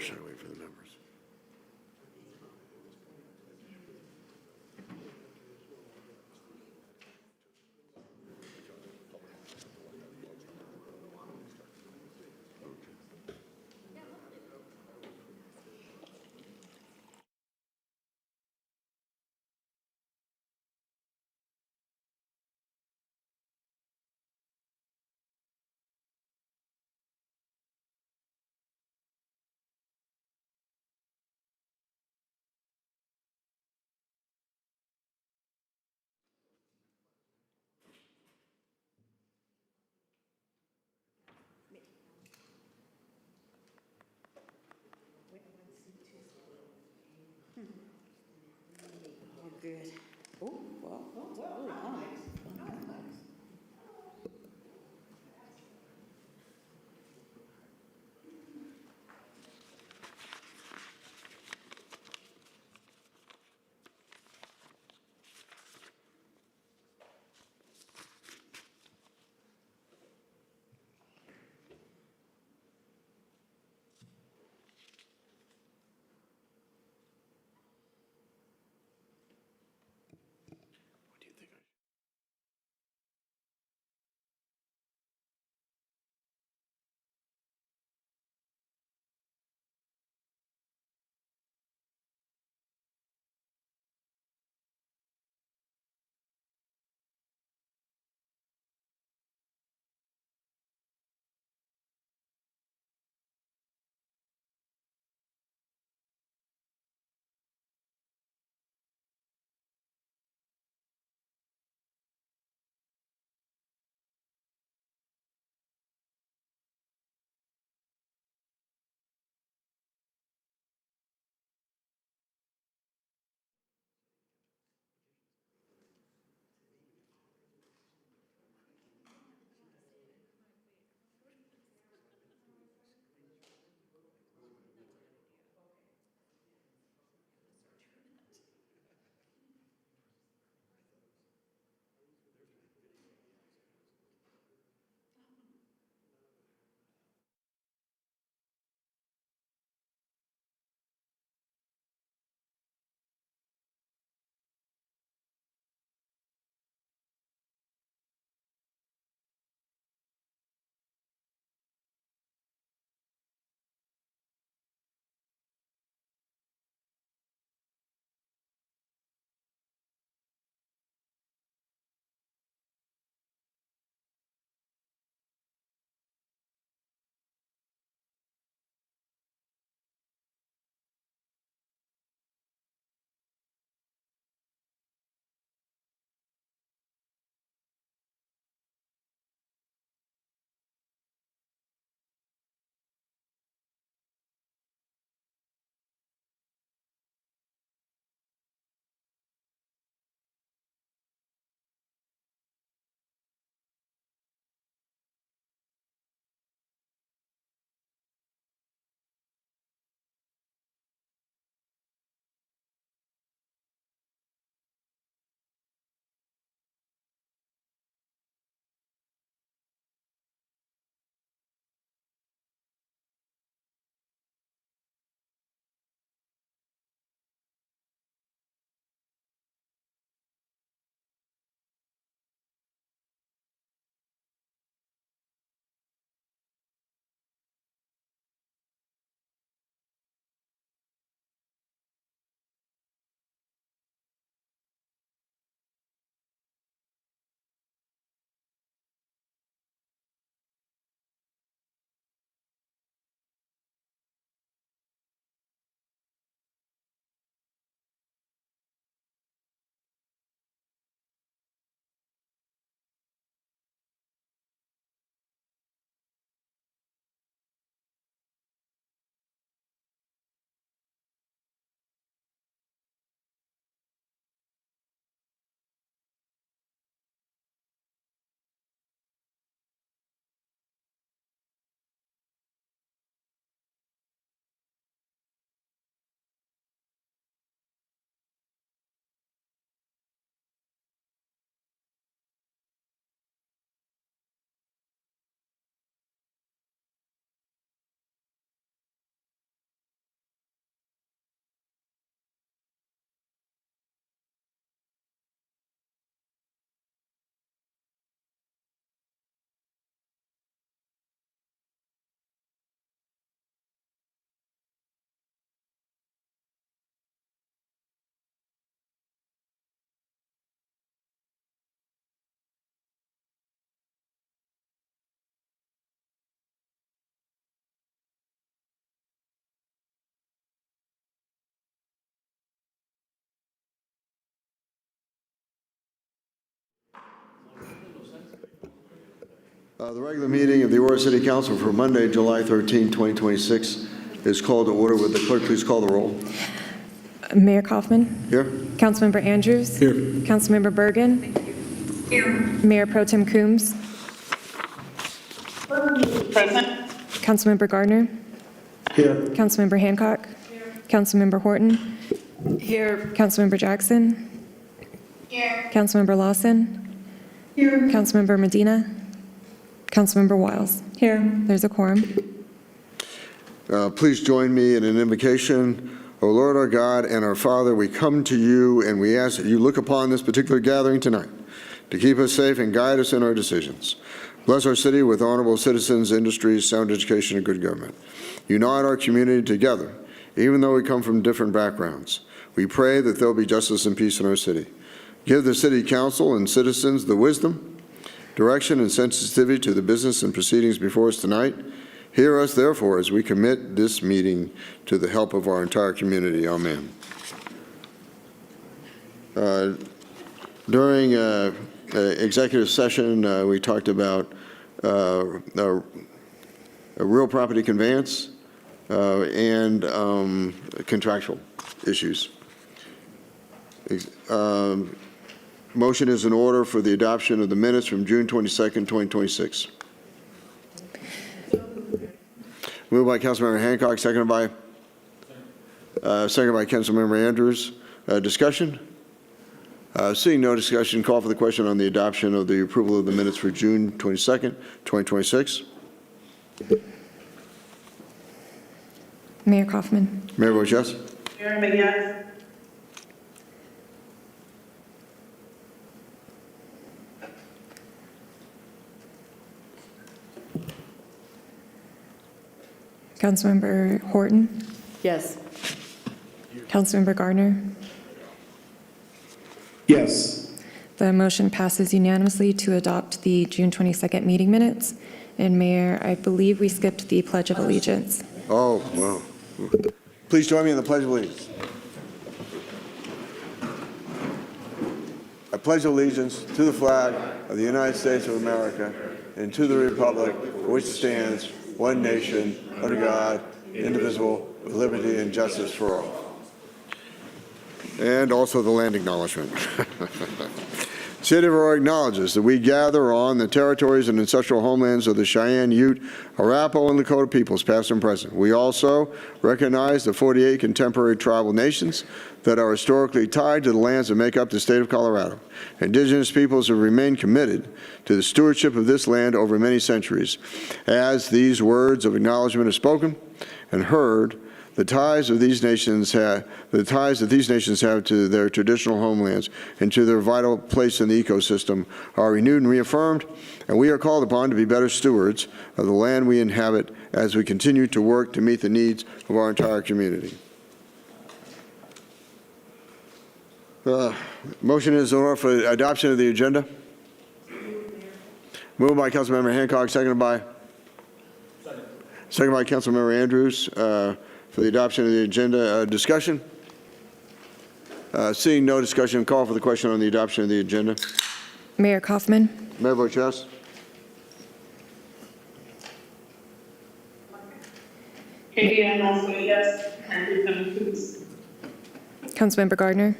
should I wait for the numbers? The regular meeting of the Aurora City Council for Monday, July 13, 2026 is called to order. Would the clerk please call the roll? Mayor Kaufman. Here. Councilmember Andrews. Here. Councilmember Bergen. Here. Mayor Pro Tem Coombs. Present. Councilmember Gardner. Here. Councilmember Hancock. Here. Councilmember Horton. Here. Councilmember Jackson. Here. Councilmember Lawson. Here. Councilmember Medina. Councilmember Wiles. Here. There's a quorum. Please join me in an invocation. O Lord our God and our Father, we come to you and we ask that you look upon this particular gathering tonight to keep us safe and guide us in our decisions. Bless our city with honorable citizens, industries, sound education, and good government. Unite our community together, even though we come from different backgrounds. We pray that there will be justice and peace in our city. Give the city council and citizens the wisdom, direction, and sensitivity to the business and proceedings before us tonight. Hear us, therefore, as we commit this meeting to the help of our entire community. Amen. During executive session, we talked about a real property conveyance and contractual issues. Motion is in order for the adoption of the minutes from June 22nd, 2026. Moved by Councilmember Hancock, seconded by Councilmember Andrews. Discussion? Seeing no discussion, call for the question on the adoption of the approval of the minutes for June 22nd, 2026. Mayor Kaufman. Mayor votes yes. Mayor, yes. Councilmember Horton. Yes. Councilmember Gardner. Yes. The motion passes unanimously to adopt the June 22nd meeting minutes. And Mayor, I believe we skipped the Pledge of Allegiance. Oh, wow. Please join me in the Pledge of Allegiance. I pledge allegiance to the flag of the United States of America and to the republic for which stands one nation, under God, indivisible, with liberty and justice for all. And also the land acknowledgement. City of Aurora acknowledges that we gather on the territories and ancestral homelands of the Cheyenne, Ute, Arapaho, and Lakota peoples, past and present. We also recognize the 48 contemporary tribal nations that are historically tied to the lands that make up the state of Colorado. Indigenous peoples have remained committed to the stewardship of this land over many centuries. As these words of acknowledgement are spoken and heard, the ties that these nations have to their traditional homelands and to their vital place in the ecosystem are renewed and reaffirmed, and we are called upon to be better stewards of the land we inhabit as we continue to work to meet the needs of our entire community. Motion is in order for adoption of the agenda. Moved by Councilmember Hancock, seconded by Councilmember Andrews. For the adoption of the agenda. Discussion? Seeing no discussion, call for the question on the adoption of the agenda. Mayor Kaufman. Mayor votes yes. And also yes. Councilmember Gardner.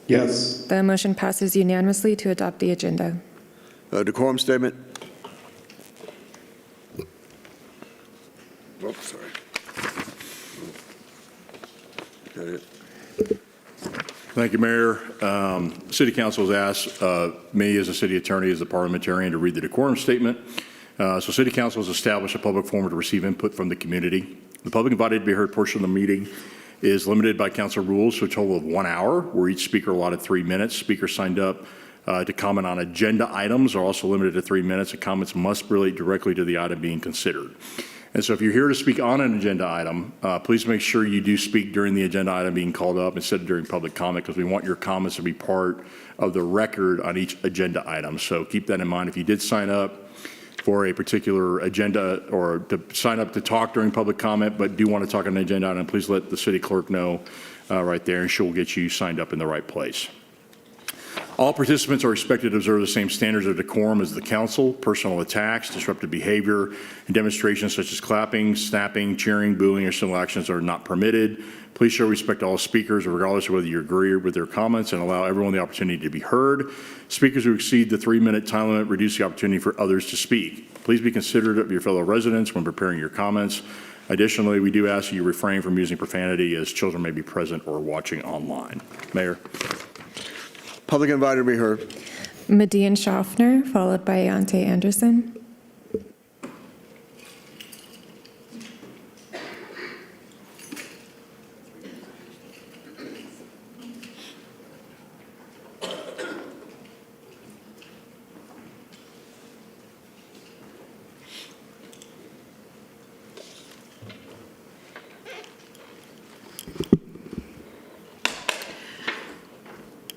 Yes. The motion passes unanimously to adopt the agenda. Decorum statement. Oops, sorry. Got it. Thank you, Mayor. City Council has asked me as a city attorney, as a parliamentarian, to read the decorum statement. So City Council has established a public forum to receive input from the community. The public invited to be heard portion of the meeting is limited by council rules to a total of 1 hour, where each speaker allotted 3 minutes. Speakers signed up to comment on agenda items are also limited to 3 minutes, and comments must relate directly to the item being considered. And so if you're here to speak on an agenda item, please make sure you do speak during the agenda item being called up instead of during public comment, because we want your comments to be part of the record on each agenda item. So keep that in mind. If you did sign up for a particular agenda or to sign up to talk during public comment but do want to talk on an agenda item, please let the city clerk know right there, and she'll get you signed up in the right place. All participants are expected to observe the same standards of decorum as the council. Personal attacks, disruptive behavior, and demonstrations such as clapping, snapping, cheering, booing, or similar actions are not permitted. Please show respect to all speakers, regardless of whether you agree with their comments, and allow everyone the opportunity to be heard. Speakers who exceed the 3-minute time limit reduce the opportunity for others to speak. Please be considerate of your fellow residents when preparing your comments. Additionally, we do ask that you refrain from using profanity, as children may be present or watching online. Mayor. Public invited to be heard. Median Schaffner, followed by Ayante Anderson.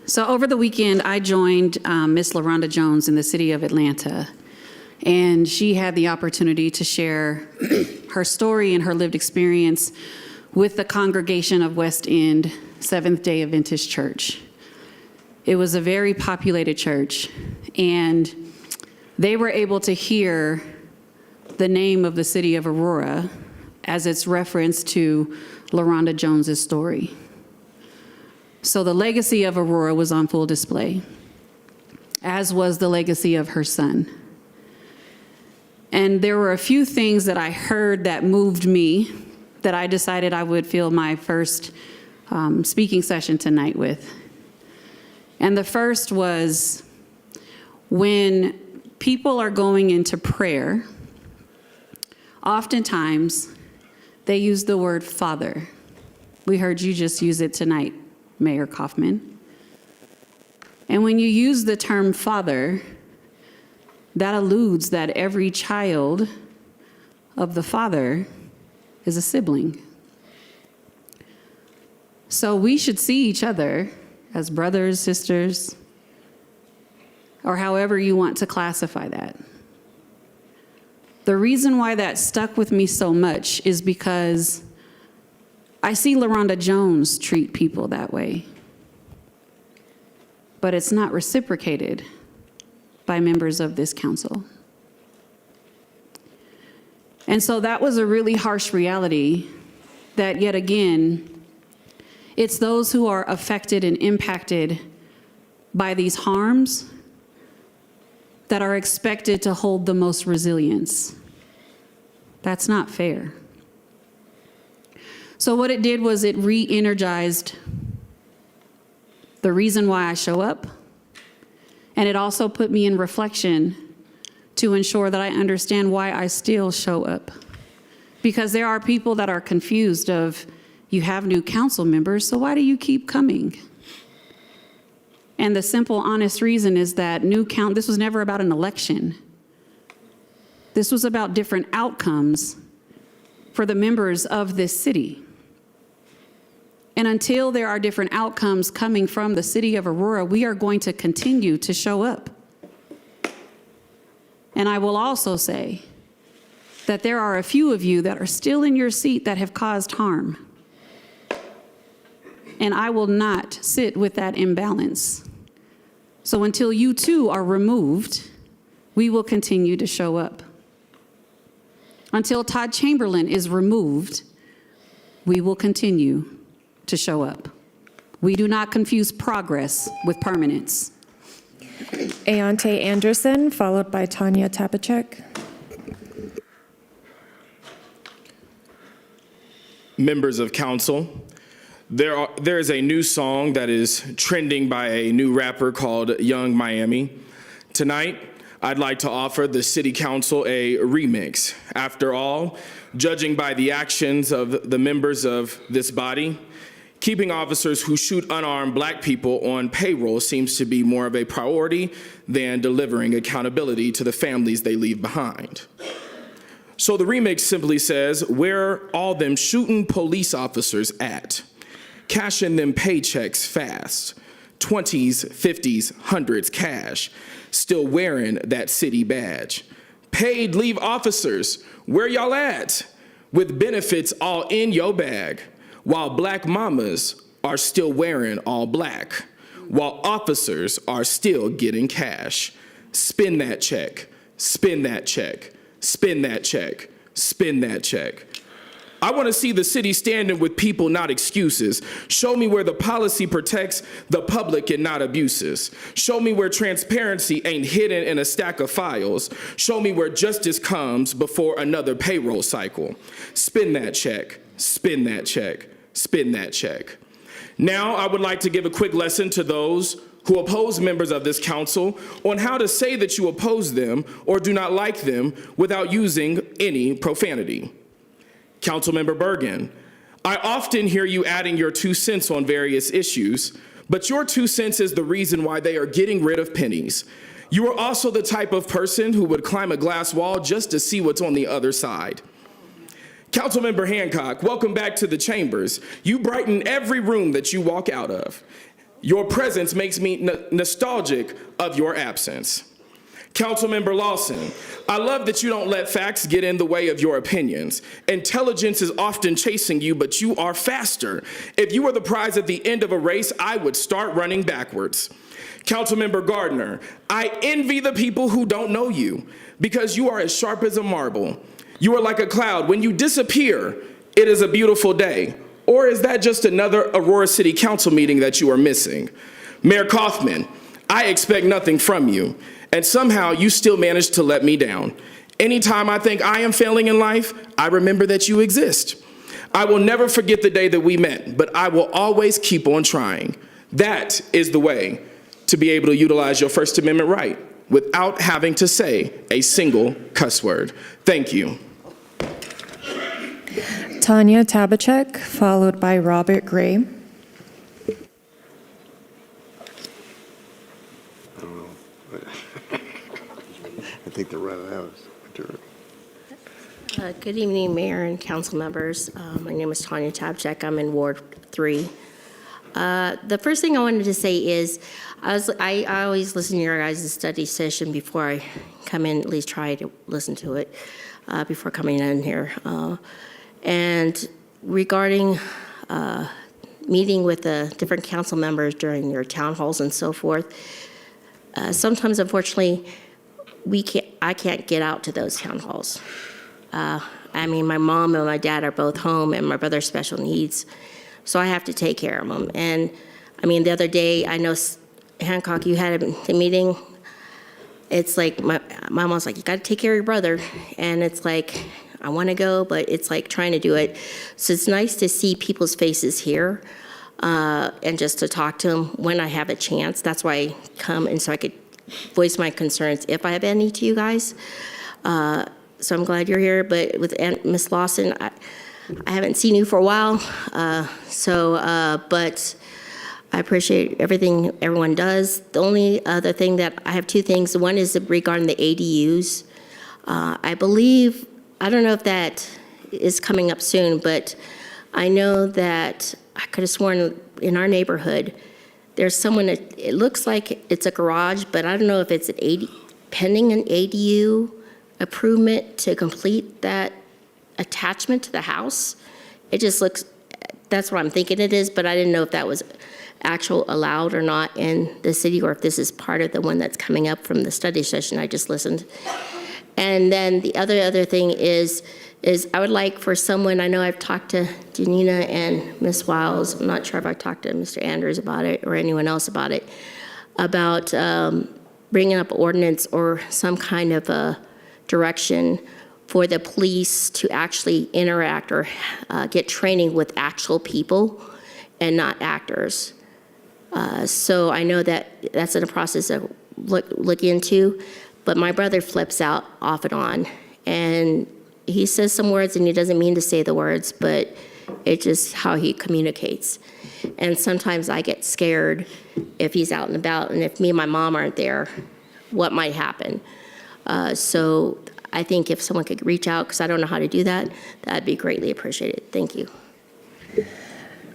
So over the weekend, I joined Miss LaRonda Jones in the city of Atlanta, and she had the opportunity to share her story and her lived experience with the congregation of West End Seventh-day Adventist Church. It was a very populated church, and they were able to hear the name of the city of Aurora as it's reference to LaRonda Jones's story. So the legacy of Aurora was on full display, as was the legacy of her son. And there were a few things that I heard that moved me that I decided I would fill my first speaking session tonight with. And the first was, when people are going into prayer, oftentimes they use the word Father. We heard you just use it tonight, Mayor Kaufman. And when you use the term Father, that alludes that every child of the Father is a sibling. So we should see each other as brothers, sisters, or however you want to classify that. The reason why that stuck with me so much is because I see LaRonda Jones treat people that way, but it's not reciprocated by members of this council. And so that was a really harsh reality that, yet again, it's those who are affected and impacted by these harms that are expected to hold the most resilience. That's not fair. So what it did was it re-energized the reason why I show up, and it also put me in reflection to ensure that I understand why I still show up. Because there are people that are confused of, you have new council members, so why do you keep coming? And the simple, honest reason is that this was never about an election. This was about different outcomes for the members of this city. And until there are different outcomes coming from the city of Aurora, we are going to continue to show up. And I will also say that there are a few of you that are still in your seat that have caused harm. And I will not sit with that imbalance. So until you too are removed, we will continue to show up. Until Todd Chamberlain is removed, we will continue to show up. We do not confuse progress with permanence. Ayante Anderson, followed by Tanya Tapachek. Members of council, there is a new song that is trending by a new rapper called Young Miami. Tonight, I'd like to offer the City Council a remix. After all, judging by the actions of the members of this body, keeping officers who shoot unarmed Black people on payroll seems to be more of a priority than delivering accountability to the families they leave behind. So the remix simply says, where all them shooting police officers at? Cashing them paychecks fast, 20s, 50s, 100s cash, still wearing that city badge. Paid leave officers, where y'all at? With benefits all in your bag, while Black mamas are still wearing all black. while officers are still getting cash. Spin that check, spin that check, spin that check, spin that check. I want to see the city standing with people, not excuses. Show me where the policy protects the public and not abuses. Show me where transparency ain't hidden in a stack of files. Show me where justice comes before another payroll cycle. Spin that check, spin that check, spin that check. Now, I would like to give a quick lesson to those who oppose members of this council on how to say that you oppose them or do not like them without using any profanity. Councilmember Bergen, I often hear you adding your 2 cents on various issues, but your 2 cents is the reason why they are getting rid of pennies. You are also the type of person who would climb a glass wall just to see what's on the other side. Councilmember Hancock, welcome back to the chambers. You brighten every room that you walk out of. Your presence makes me nostalgic of your absence. Councilmember Lawson, I love that you don't let facts get in the way of your opinions. Intelligence is often chasing you, but you are faster. If you were the prize at the end of a race, I would start running backwards. Councilmember Gardner, I envy the people who don't know you because you are as sharp as a marble. You are like a cloud. When you disappear, it is a beautiful day. Or is that just another Aurora City Council meeting that you are missing? Mayor Kaufman, I expect nothing from you, and somehow you still manage to let me down. Anytime I think I am failing in life, I remember that you exist. I will never forget the day that we met, but I will always keep on trying. That is the way to be able to utilize your First Amendment right without having to say a single cuss word. Thank you. Tanya Tabachek, followed by Robert Gray. I think they're running out of material. Good evening, Mayor and council members. My name is Tanya Tabchek. I'm in Ward 3. The first thing I wanted to say is I always listen to your guys' study session before I come in, at least try to listen to it before coming in here. And regarding meeting with the different council members during your town halls and so forth, sometimes, unfortunately, I can't get out to those town halls. I mean, my mom and my dad are both home, and my brother's special needs, so I have to take care of them. And I mean, the other day, I know Hancock, you had a meeting. It's like my mom's like, you got to take care of your brother, and it's like, I want to go, but it's like trying to do it. So it's nice to see people's faces here and just to talk to them when I have a chance. That's why I come, and so I could voice my concerns if I have any to you guys. So I'm glad you're here. But with Ms. Lawson, I haven't seen you for a while. But I appreciate everything everyone does. The only other thing that I have 2 things. One is regarding the ADUs. I believe, I don't know if that is coming up soon, but I know that I could have sworn in our neighborhood, there's someone that, it looks like it's a garage, but I don't know if it's pending an ADU improvement to complete that attachment to the house. It just looks, that's what I'm thinking it is, but I didn't know if that was actual allowed or not in the city, or if this is part of the one that's coming up from the study session I just listened. And then the other thing is I would like for someone, I know I've talked to Janina and Ms. Wiles, I'm not sure if I talked to Mr. Andrews about it or anyone else about it, about bringing up ordinance or some kind of a direction for the police to actually interact or get training with actual people and not actors. So I know that that's in a process of look into, but my brother flips out off and on, and he says some words and he doesn't mean to say the words, but it's just how he communicates. And sometimes I get scared if he's out and about, and if me and my mom aren't there, what might happen. So I think if someone could reach out, because I don't know how to do that, that'd be greatly appreciated. Thank you.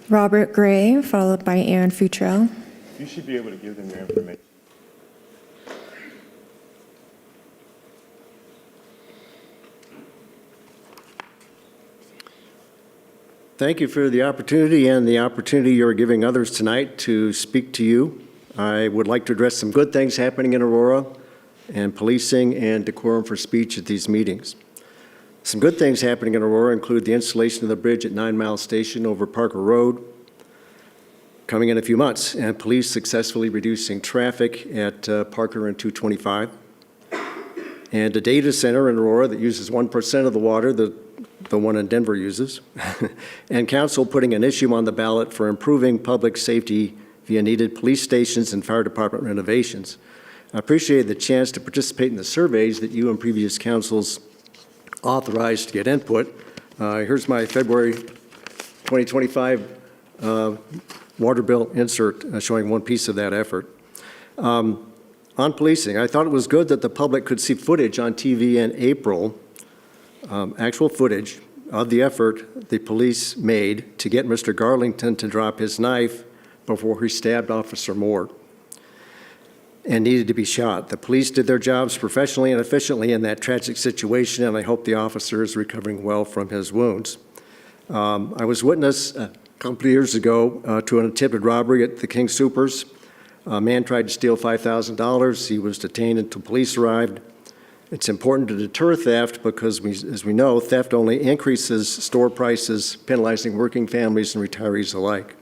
Robert Gray, followed by Aaron Futrell. You should be able to give them your information. Thank you for the opportunity and the opportunity you're giving others tonight to speak to you I would like to address some good things happening in Aurora and policing and decorum for speech at these meetings. Some good things happening in Aurora include the installation of the bridge at 9 Mile Station over Parker Road, coming in a few months, and police successfully reducing traffic at Parker and 225. And a data center in Aurora that uses 1% of the water the one in Denver uses. And council putting an issue on the ballot for improving public safety via needed police stations and fire department renovations. I appreciate the chance to participate in the surveys that you and previous councils authorized to get input. Here's my February 2025 water bill insert showing one piece of that effort. On policing, I thought it was good that the public could see footage on TV in April, actual footage of the effort the police made to get Mr. Garlington to drop his knife before he stabbed Officer Moore and needed to be shot. The police did their jobs professionally and efficiently in that tragic situation, and I hope the officer is recovering well from his wounds. I was witness a couple of years ago to an attempted robbery at the King Soopers. A man tried to steal $5,000. He was detained until police arrived. It's important to deter theft because, as we know, theft only increases store prices, penalizing working families and retirees alike.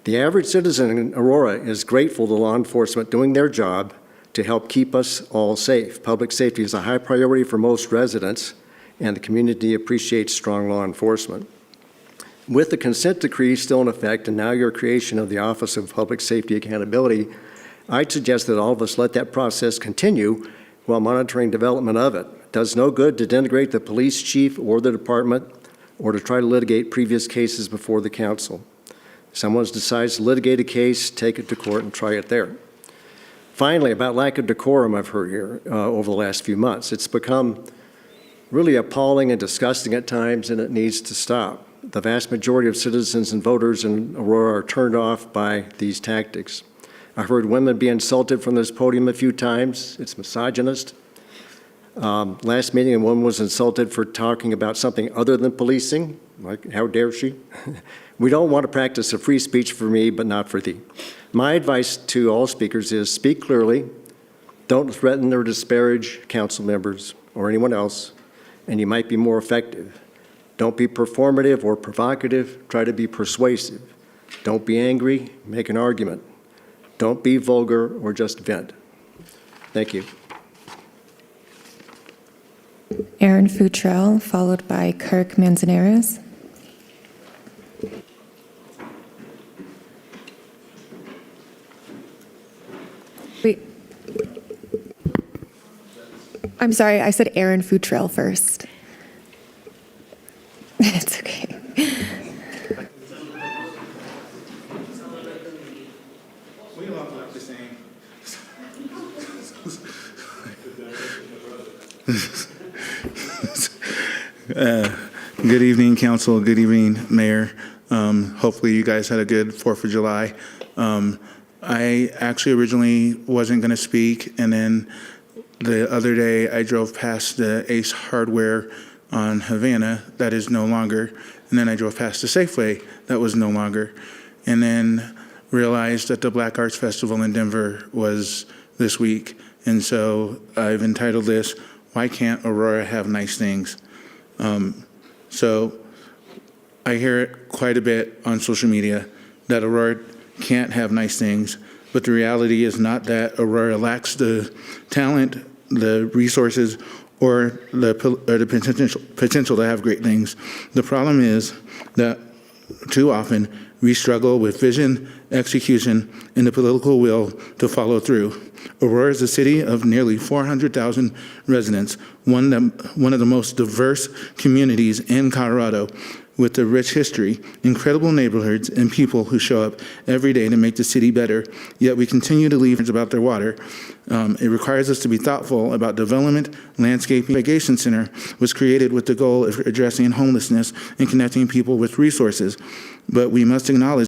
The average citizen in Aurora is grateful to law enforcement doing their job to help keep us all safe. Public safety is a high priority for most residents, and the community appreciates strong law enforcement. With the consent decree still in effect and now your creation of the Office of Public Safety Accountability, I'd suggest that all of us let that process continue while monitoring development of it. It does no good to denigrate the police chief or the department or to try to litigate previous cases before the council. If someone decides to litigate a case, take it to court and try it there. Finally, about lack of decorum I've heard here over the last few months. It's become really appalling and disgusting at times, and it needs to stop. The vast majority of citizens and voters in Aurora are turned off by these tactics. I've heard women be insulted from this podium a few times. It's misogynist. Last meeting, a woman was insulted for talking about something other than policing. Like, how dare she? We don't want to practice a free speech for me, but not for thee. My advice to all speakers is speak clearly. Don't threaten or disparage council members or anyone else, and you might be more effective. Don't be performative or provocative. Try to be persuasive. Don't be angry. Make an argument. Don't be vulgar or just vent. Thank you. Aaron Futrell, followed by Kirk Manzanares. Wait. I'm sorry, I said Aaron Futrell first. It's okay. We all look the same. Good evening, council. Good evening, mayor. Hopefully you guys had a good 4th of July. I actually originally wasn't going to speak, and then the other day I drove past the Ace Hardware on Havana, that is no longer, and then I drove past the Safeway, that was no longer, and then realized that the Black Arts Festival in Denver was this week, and so I've entitled this, Why Can't Aurora Have Nice Things? So I hear it quite a bit on social media that Aurora can't have nice things, but the reality is not that Aurora lacks the talent, the resources, or the potential to have great things. The problem is that too often we struggle with vision, execution, and the political will to follow through. Aurora is a city of nearly 400,000 residents, one of the most diverse communities in Colorado, with a rich history, incredible neighborhoods, and people who show up every day to make the city better, yet we continue to leave about their water. It requires us to be thoughtful about development. Landscaping Irrigation Center was created with the goal of addressing homelessness and connecting people with resources, but we must acknowledge